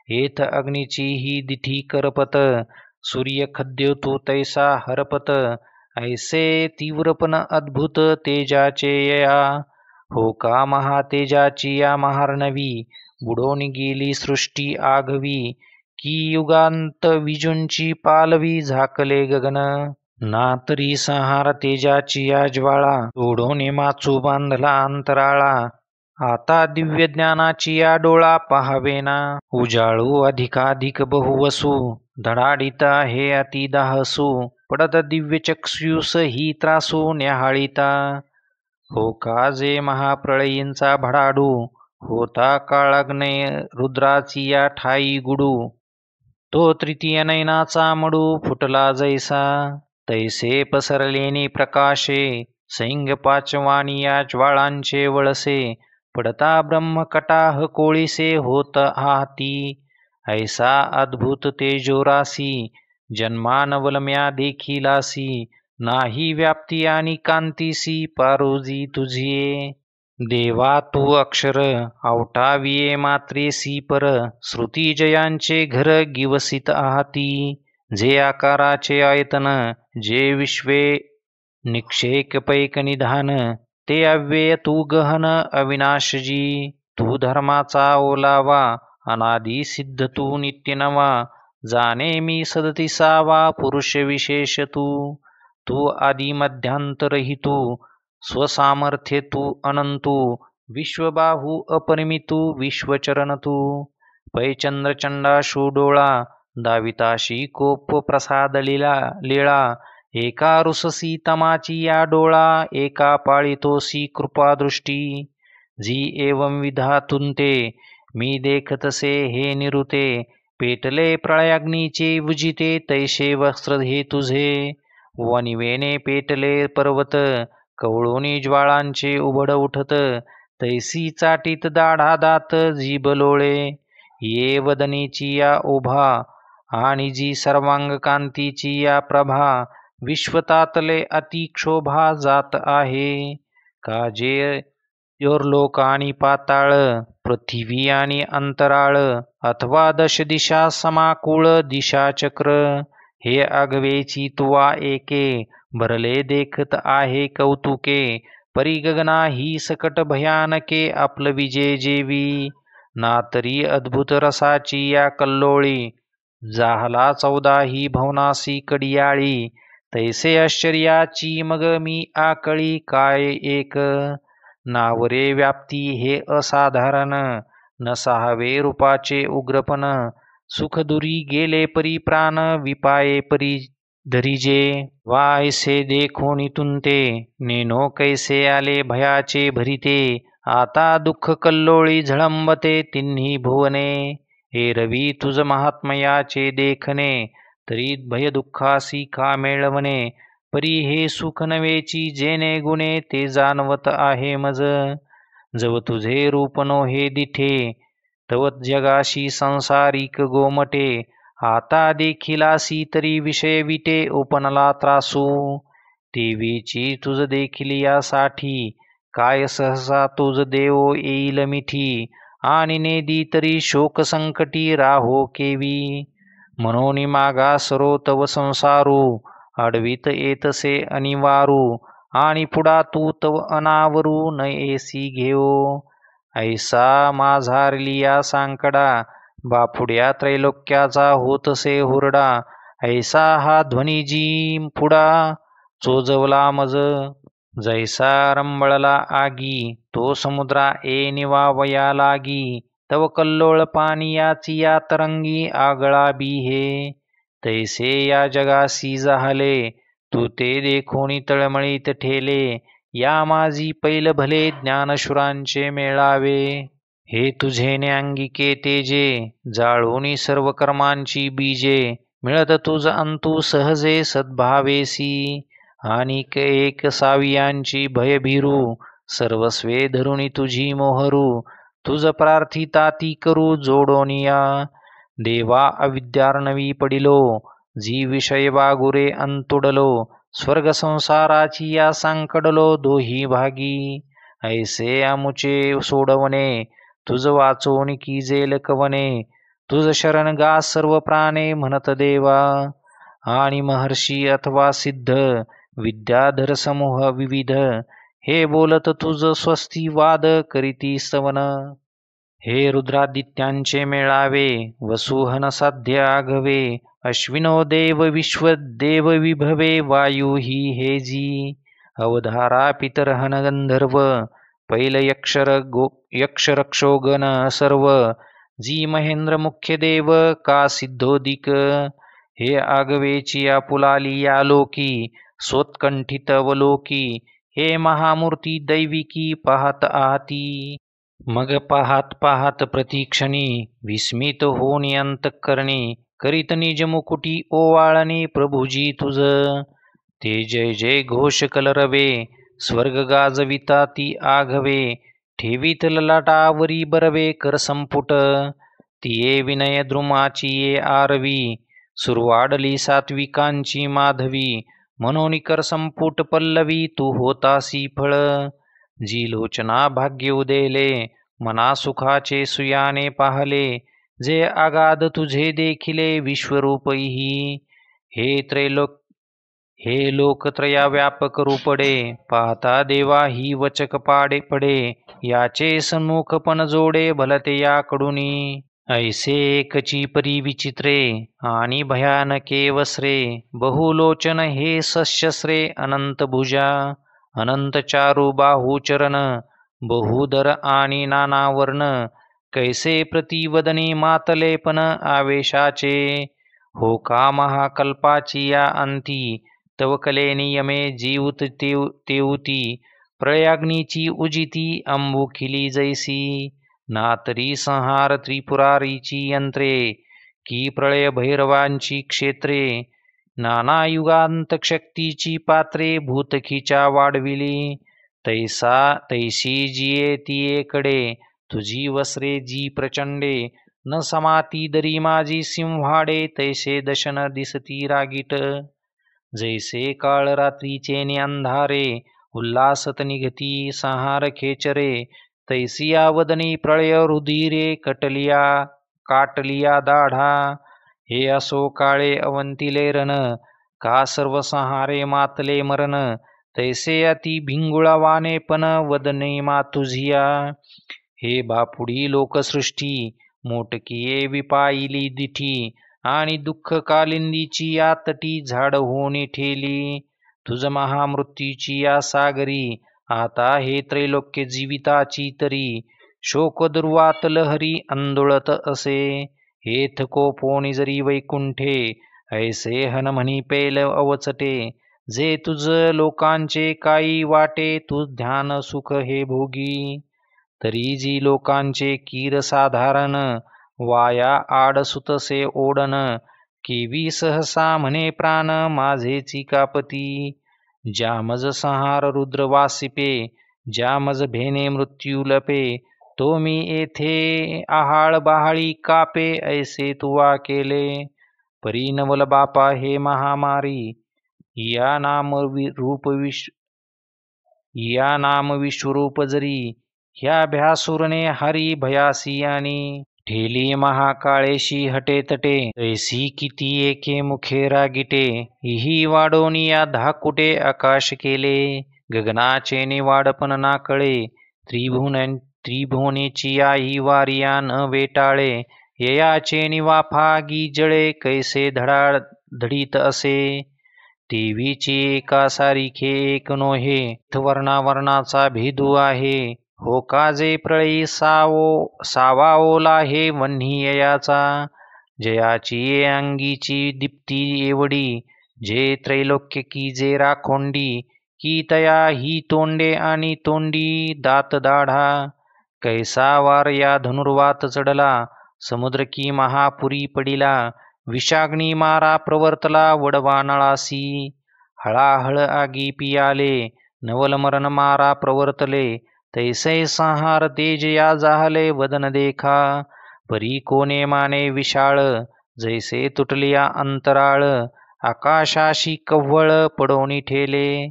येथ अग्नीची ही दिठी करपत सूर्य खद्योतो तैसा हरपत. ऐसे तीव्रपन अद्भुत तेजाचे यया. हो का महातेजाची या महार्णवी. बुडोनी गेली सृष्टी आघवी. की युगांत विजूंची पालवी झाकले गगन. ना तरी संहार तेजाची या ज्वाळा. ओढोने माचू बांधला अंतराळा. आता दिव्य ज्ञानाची या डोळा पहावेना. उजाळू अधिकाधिक बहुवसू धडाडिता हे अति दाहसू. पडत दिव्य चक्षुष ही त्रासू न्याहाळिता. हो का जे महाप्रळयींचा भडाडू. होता काळाग्ने रुद्राची या ठाई गुडू. तो तृतीय नयनाचा मडू फुटला जैसा. तैसे पसरलेनी प्रकाशे सैंग पाचवानी या ज्वाळांचे वळसे. पडता ब्रह्मकटाह कोळीसे होत आहाती, ऐसा अद्भुत तेजोरासी जन्मानवलम्या देखिलासी, नाही व्याप्ती आणि कांतीसी पारोजी तुझिये. देवा तू अक्षर आवटाविये मात्रेसी पर, श्रुती जयांचे घर गिवसित आहाती, जे आकाराचे आयतन जे विश्वे निक्षेपैक निधान, ते अव्यय तू गहन अविनाशजी. तू धर्माचा ओलावा अनादि सिद्ध तू नित्य नवा, जाणे मी सदतिसावा पुरुष विशेष तू. तू आदि मध्यांतरहितू स्वसामर्थ्य तू अनंतू, विश्वबाहू अपरिमितू विश्वचरण तू. पैचंद्र चंडाशू डोळा दाविताशी कोप प्रसाद लीळा, एका रुससी तमाची या डोळा एका पाळितोसी कृपादृष्टी. जी एवं विधातुंते मी देखतसे हे निरुते, पेटले प्रळयाग्नीचे विजिते तैसे वस्त्र हे तुझे. वनिवेने पेटले पर्वत कवळोनी ज्वाळांचे उबड उठत, तैसी चाटीत दाढा दात जीभ लोळे. ये वदनीची या ओभा आणि जी सर्वांग कांतीची या प्रभा, विश्वतातले अतिक्षोभा जात आहे. काजे योरलोक आणि पाताळ, पृथ्वी आणि अंतराळ, अथवा दश दिशा समाकुळ दिशाचक्र, हे आगवेची तुवा एके भरले देखत आहे कौतुके. परी गगना ही सकट भयानके आपल विजय जेवी, ना तरी अद्भुत रसाची या कल्लोळी, जाहला 14 ही भवनासी कडियाळी. तैसे आश्चर्याची मग मी आकळी काय एक, नावरे व्याप्ती हे असाधारण, नसावे रूपाचे उग्रपण. सुख दुरी गेले परी प्राण विपाये परी धरिजे, वायसे देखोनी तुंते नेनो कैसे आले भयाचे भरिते. आता दुःख कल्लोळी झळंबते तिन्ही भुवने, हे रवी तुझ महात्मयाचे देखणे, तरी भय दुःखासी का मेळवणे. परी हे सुख नवेची जेने गुणे ते जाणवत आहे मज, जव तुझे रूप नो हे दिठे तव जगाशी संसारिक गोमटे. आता देखिलासी तरी विषय विटे उपनला त्रासू, तेवीची तुझ देखील यासाठी काय सहसा तुझ देव येईल मिठी. आणि नेदी तरी शोक संकटी राहो केवी, म्हणून मागा सरो तव संसारू, आडवीत येतसे अनिवारू. आणि पुढा तू तव अनावरू न येसी घेऊ, ऐसा माझारलिया सांकडा बापुड्या त्रैलोक्याचा होतसे हुरडा. ऐसा हा ध्वनी जी पुढा चोजवला मज, जैसा रंबळला आगी तो समुद्रा ए निवावया लागी. तव कल्लोळ पानियाची या तरंगी आगळा बिहे, तैसे या जगासी जाहले तू ते देखोनी तळमळीत ठेले. या माझी पैल भले ज्ञानशुरांचे मेळावे, हे तुझे न्यांगिके तेजे जाळोनी सर्व कर्मांची बीजे. मिळत तुझ अंतू सहजे सद्भावेसी, आणि एक सावियांची भयभीरू, सर्वस्वे धरुणी तुझी मोहरू. तुझ प्रार्थिता ती करू जोडोनिया, देवा अविद्यार्णवी पडिलो जी विषय वागुरे अंतुडलो. स्वर्ग संसाराची या सांकडलो दोही भागी, ऐसे आमुचे सोडवणे तुझ वाचोनी की जेल कवने. तुझ शरण गा सर्व प्राणे म्हणत देवा, आणि महर्षी अथवा सिद्ध विद्याधर समूह विविध, हे बोलत तुझ स्वस्ती वाद करीती स्तवन. हे रुद्रादित्यांचे मेळावे वसुहन साध्य आघवे, अश्विनो देव विश्वदेव विभवे वायू ही हे जी. अवधारा पितरहन गंधर्व पैल यक्षरक्षोगण सर्व, जी महेंद्र मुख्य देव का सिद्धोदिक. हे आगवेची आपुलाली या लोकी सोत्कंठित अवलोकी, हे महामूर्ती दैविकी पाहत आहाती. मग पाहत पाहत प्रतीक्षणी विस्मित होनी अंतःकरणी, करीत निज मुकुटी ओवाळणी प्रभुजी तुझ. ते जय जय घोष कलरवे स्वर्ग गाजविता ती आघवे, ठेवीत ललाटावरी बरवे कर संपुट, तिये विनय द्रुमाची ये आरवी, सुरवाडली सात्विकांची माधवी, म्हणून कर संपुट पल्लवी तू होतासी फळ. जी लोचना भाग्य उदेले, मना सुखाचे सुयाने पाहले, जे आगाध तुझे देखिले विश्वरूपही. हे लोकत्रया व्यापक रूपडे, पाहता देवा ही वचक पाडे पडे, याचे सन्मुख पण जोडे भलते याकडुनी. ऐसे एकची परी विचित्रे, आणि भयानके वस्त्रे, बहुलोचन हे सशस्त्रे अनंत भुजा, अनंत चारु बाहुचरण, बहुदर आणि नाना वर्ण, कैसे प्रतिवदनी मातले पण आवेशाचे. हो का महाकल्पाची या अंती, तव कले नियमे जीवत तेऊती, प्रयाग्नीची उजिती अंबुखिली जैसी. ना तरी संहार त्रिपुरारीची यंत्रे, की प्रळय भैरवांची क्षेत्रे, नाना युगांत शक्तीची पात्रे भूतखीच्या वाढविली. तैसी जिये तियेकडे, तुझी वस्त्रे जी प्रचंडे, न समाती दरी माझी सिंहाडे, तैसे दशन दिसती रागीट. जैसे काळ रात्रीचे नि अंधारे, उल्हासत निघती संहार खेचरे, तैसिया वदनी प्रळय रुधिरे काटलिया दाढा. हे असो काळे अवंतिले रण, का सर्व संहारे मातले मरण, तैसे अति भिंगुळावाने पण वदने मातुझिया. हे बापुडी लोकसृष्टी, मोटकिये विपाईली दिठी, आणि दुःख कालिंदीची या तटी झाड होणी ठेली. तुझ महामृत्यूची या सागरी, आता हे त्रैलोक्य जीविताची तरी, शोक दुर्वात लहरी आंदोळत असे. हे थकोपोनी जरी वैकुंठे, ऐसे हन म्हणी पेल अवचटे, जे तुझ लोकांचे काही वाटे, तू ध्यान सुख हे भोगी. तरी जी लोकांचे कीर साधारण, वाया आड सुतसे ओढन, केवी सहसा म्हणे प्राण माझेची कापती. ज्यामज संहार रुद्र वासिपे, ज्यामज भेने मृत्यू लपे, तो मी येथे आहाळ बहाळी कापे, ऐसे तुवा केले. परी नवल बापा हे महामारी, या नाम विश्वरूप जरी, ह्या भ्यासुरने हरी भयासी आणि. ठेली महाकाळेशी हटे तटे, ऐसी किती एके मुखे रागिटे, ही वाढोनिया धाकुटे आकाश केले. गगनाचे निवाडपण ना कळे, त्रिभुवनेची आई वारिया न वेटाळे, ययाचे निवाफागी जळे, कैसे धडीत असे. देवीची एका सारिखे एक नोहे, वर्णावर्णाचा भेदू आहे. हो का जे प्रळयी सावाओला हे वन्ही ययाचा, जयाची ये अंगीची दीप्ती एवढी, जे त्रैलोक्य की जे राखोंडी, की तया ही तोंडे आणि तोंडी दात दाढा. कैसा वार या धनुर्वात चढला, समुद्र की महापुरी पडिला, विषाग्नी मारा प्रवर्तला वडवा नळासी. हळाहळ आगी पियाले, नवल मरण मारा प्रवर्तले, तैसे संहार तेज या जाहले वदन देखा. परी कोणे माने विशाळ, जैसे तुटलिया अंतराळ, आकाशाशी कव्वळ पडोनी ठेले.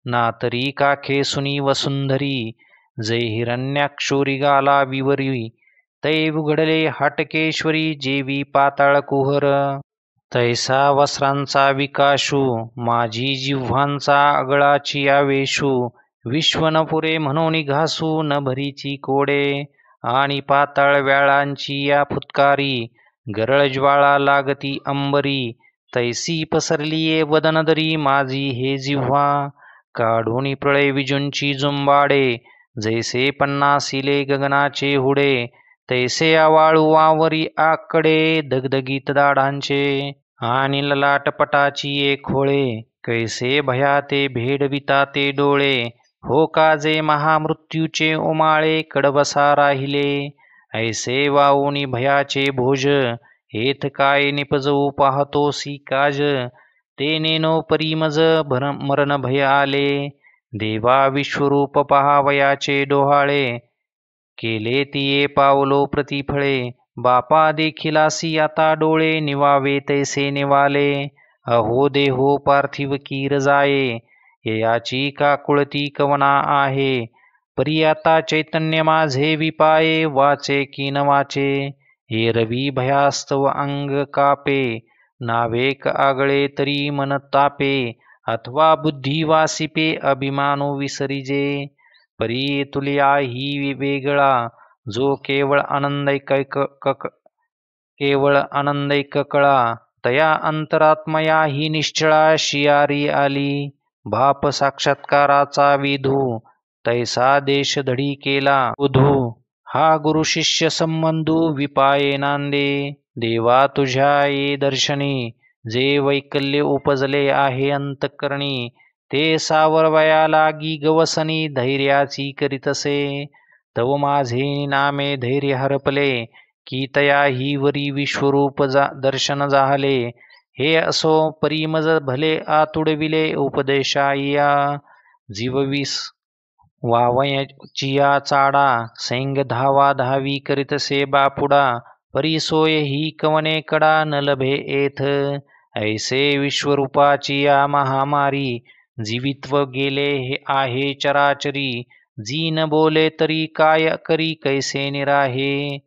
ना तरी काखे सुनी वसुंधरी, जै हिरण्याक्षोरी गाला विवरी, तै उघडले हाटकेश्वरी जेवी पाताळ कुहर. तैसा वस्त्रांचा विकाशू, माझी जिव्हांचा अगळाची आवेशू, विश्व न पुरे म्हणून घासू न भरीची कोडे, आणि पाताळ व्याळांची या फुत्कारी, गरळ ज्वाळा लागती अंबरी, तैसी पसरलीये वदनदरी माझी हे जिव्हा. काढूनी प्रळय विजूंची जुंबाडे, जैसे पन्नासिले गगनाचे हुडे, तैसे आवाळू वावरी आकडे दगदगीत दाढांचे, आणि ललाटपटाची एक खोळे, कैसे भयाते भेडविता ते डोळे. हो का जे महामृत्यूचे उमाळे कडवसा राहिले, ऐसे वाऊनी भयाचे भोज, हेथ काय निपजवू पाहतोसी काज. ते नेनो परीमज मरण भय आले, देवा विश्वरूप पहावयाचे डोहाळे, केले तिये पावलो प्रतिफळे, बापा देखिलासी आता डोळे, निवावे तैसे निवाले. अहो देहो पार्थिव कीर जाये, ययाची काकुळती कवना आहे. परी आता चैतन्य माझे विपाये, वाचे की न वाचे. हे रवी भयास्तव अंग कापे, नावेक आगळे तरी मन तापे. अथवा बुद्धी वासिपे, अभिमानो विसरिजे. परी तुलिया ही वेगळा, जो केवळ आनंदैक कळा. तया अंतरात्मया ही निश्चळा, शियारी आली. बाप साक्षात्काराचा विधू, तैसा देश धडी केला उधू. हा गुरु शिष्य संबंधू, विपाये नांदे. देवा तुझ्या ये दर्शनी, जे वैकल्य उपजले आहे अंतःकरणी. ते सावरवया लागी गवसनी, धैर्याची करीतसे. तव माझे नामे धैर्य हरपले, की तया ही वरी विश्वरूप दर्शन जाहले. हे असो परिमज भले आतुडविले, उपदेशाया जीववीस वावयाचिया चाडा. सैंग धावा धावी करीतसे बापुडा, परिसोय ही कवने कडा न लभे एथ. ऐसे विश्वरूपाची या महामारी, जीवित्व गेले हे आहे चराचरी. जी न बोले तरी काय करी, कैसे निराहे.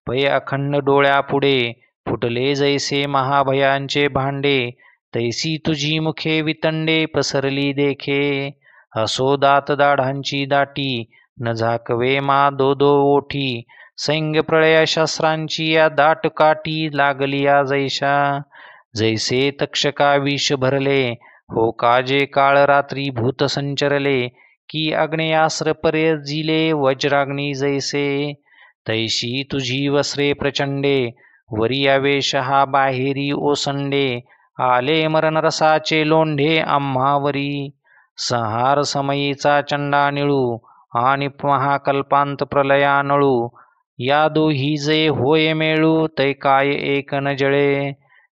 पै अखंड डोळ्यापुढे, फुटले जैसे महाभयांचे भांडे. तैसी तुझी मुखे वितंडे, पसरली देखे. हसो दात दाढांची दाटी, न झाकवे मा दो ओठी. सैंग प्रळय शस्त्रांची या दाट काठी, लागली या जैशा. जैसे तक्षका विष भरले, हो काजे काळ रात्री भूत संचरले. की आग्नेयास्त्र परजिले, वज्राग्नी जैसे. तैशी तुझी वस्त्रे प्रचंडे, वरी आवेश हा बाहेरी ओसंडे. आले मरण रसाचे लोंढे आम्हावरी. संहार समयीचा चंडा निळू, आणि महाकल्पांत प्रलयानळू. या दोही जे होय मेळू, तै काय एक न जळे.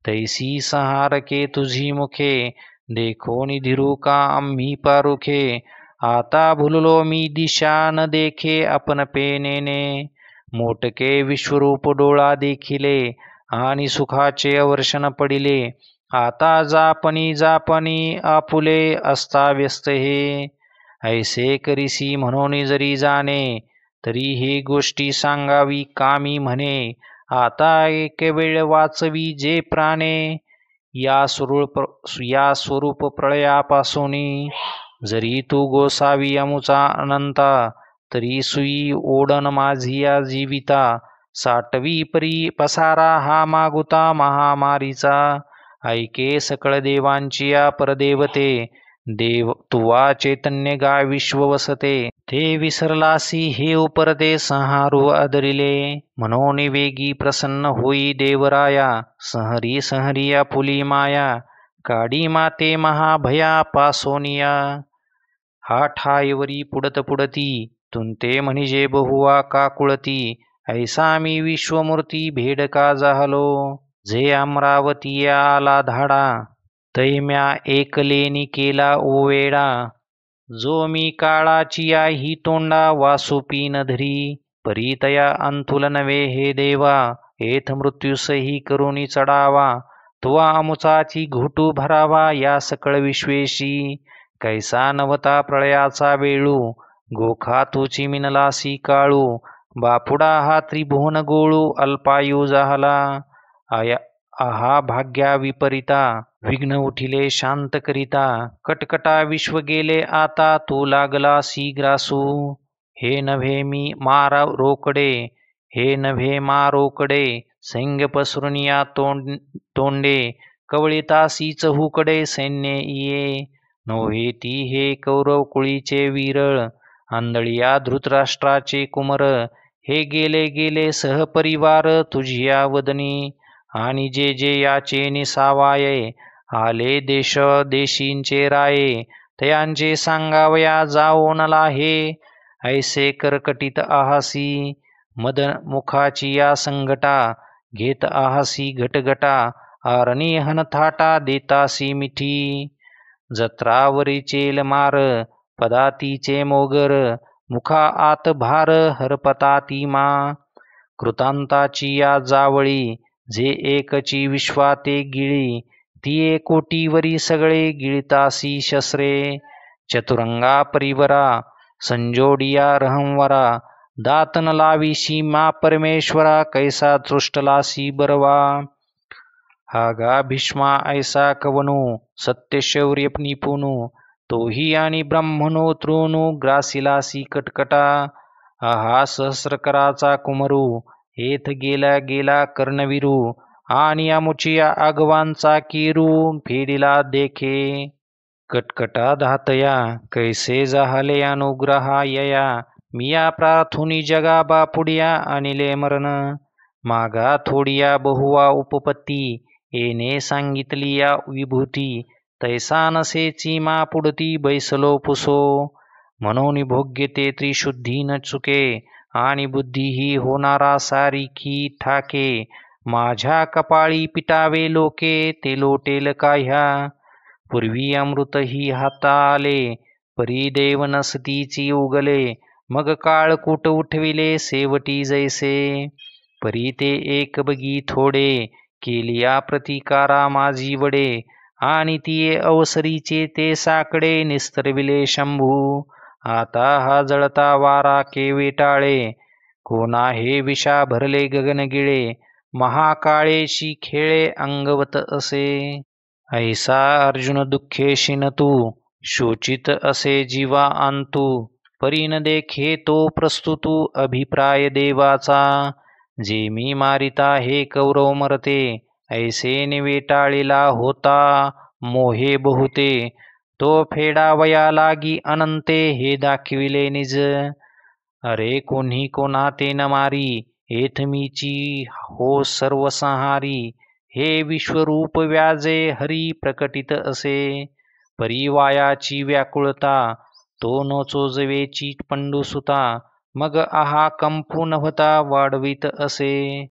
तैसी संहारके तुझी मुखे, देखोनी धीरू का आम्ही पारुखे. आता भुललो मी दिशा न देखे, अपन पेनेने. मोटके विश्वरूप डोळा देखिले, आणि सुखाचे अवर्षण पडिले. आता जापनी आपुले अस्ताव्यस्त हे. ऐसे करीसी म्हणून जरी जाणे, तरी हे गोष्टी सांगावी कामी म्हणे. आता एक वेळ वाचवी जे प्राणे, या स्वरूप प्रळयापासूनी. जरी तू गोसावी अमुचा अनंता, तरी सुई ओढन माझी या जीविता. साठवी परी पसारा हा मागुता महामारीचा. ऐके सकळ देवांची या परदेवते, देव तुवा चैतन्य गा विश्व वसते. ते विसरलासी हे उपरते, संहारू आदरिले. म्हणून वेगी प्रसन्न होई देवराया, सहरी सहरी आपुली माया. काडी माते महाभया पासोनिया. हा ठायवरी पुडत पुडती, तुंते म्हणजे बहुवा काकुळती. ऐसा मी विश्वमूर्ती भेडका जाहलो, जे अमरावती आला धाडा. तैम्या एकलेनी केला ओवेडा. जो मी काळाची ही तोंडा, वासुपी न धरी. परीतया अंतुल नवे हे देवा, एथ मृत्यूसही करुणी चढावा. तुवा अमुचाची घोटू भरावा, या सकळ विश्वेशी. कैसा नवता प्रळयाचा वेळू, गोखा तुची मिनलासी काळू. बापुडा हा त्रिभुवन गोळू, अल्पायू जाहला. आहा भाग्या विपरिता, विघ्न उठिले शांत करिता. कटकटा विश्व गेले आता, तू लागलासी ग्रासू. हे नव्हे मी मारा रोकडे, हे नव्हे मा रोकडे. सैंग पसरुनिया तोंडे, कवळितासी चहूकडे सैन्य इये. नव्हे ती हे कौरव कुळीचे वीरळ, आंधळिया धृतराष्ट्राचे कुमर. हे गेले गेले सहपरिवार, तुझिया वदनी. आणि जे जे याचे निसावाये, आले देश देशींचे राये. तयांचे सांगावया जाओनला हे. ऐसे करकटीत आहासी, मद मुखाची या संगटा. घेत आहासी घटघटा, आरणी हनथाटा देतासी मिठी. जत्रावरी चेल मार, पदातीचे मोगर. मुखा आत भार हरपता ती मा. कृतांताची या जावळी जे एकची विश्वा ते गिळी. ती कोटीवरी सगळे गिळतासी शस्त्रे. चतुरंगा परिवरा संजोडिया रहंवरा. दातन लाविशी मा परमेश्वरा कैसा तृष्टलासी बरवा. हागा भीष्मा ऐसा कवनो सत्यशौर्य निपुणू. तोही आणि ब्राह्मणो तृणू ग्रासिलासी कटकटा. आहा सहस्रकराचा कुमरू हेथ गेला गेला कर्णविरू. आणि अमुचिया आगवांचा किरू फेडिला देखे. कटकटा धातया कैसे जाहले अनुग्रहा यया. मिया प्रार्थुनी जगा बापुडिया अनिले मरण. मागा थोडिया बहुवा उपपत्ती येणे सांगितली या विभूती. तैसा नसेची मा पुढती बैसलो पुसो. म्हणून भोग्य ते त्रिशुद्धी न चुके. आणि बुद्धी ही होणारा सारिखी ठाके. माझ्या कपाळी पिटावे लोके ते लोटेल का ह्या. पूर्वी अमृत ही हाताले परी देव नसतीची उगले. मग काळकूट उठविले सेवटी जैसे. परी ते एक बगी थोडे केलिया प्रतिकारा माझी वडे. आणि तिये अवसरीचे ते साकडे निस्तरविले शंभू. आता हा जळता वारा केवेटाळे. कोणा हे विषा भरले गगनगिळे. महाकाळेशी खेळे अंगवत असे. ऐसा अर्जुन दुःखेशी न तू. शोचित असे जीवा अंतू. परी न देखे तो प्रस्तुतू अभिप्राय देवाचा. जे मी मारिता हे कौरव मरते. ऐसे निवेटाळीला होता मोहे बहुते. तो फेडावया लागी अनंते हे दाखविले निज. अरे कोणी कोणा ते न मारी. एथमीची हो सर्वसंहारी. हे विश्वरूप व्याजे हरी प्रकटित असे. परिवायाची व्याकुळता तो न चोजवेची पंडुसुता. मग आहा कंपू नभता वाढवित असे.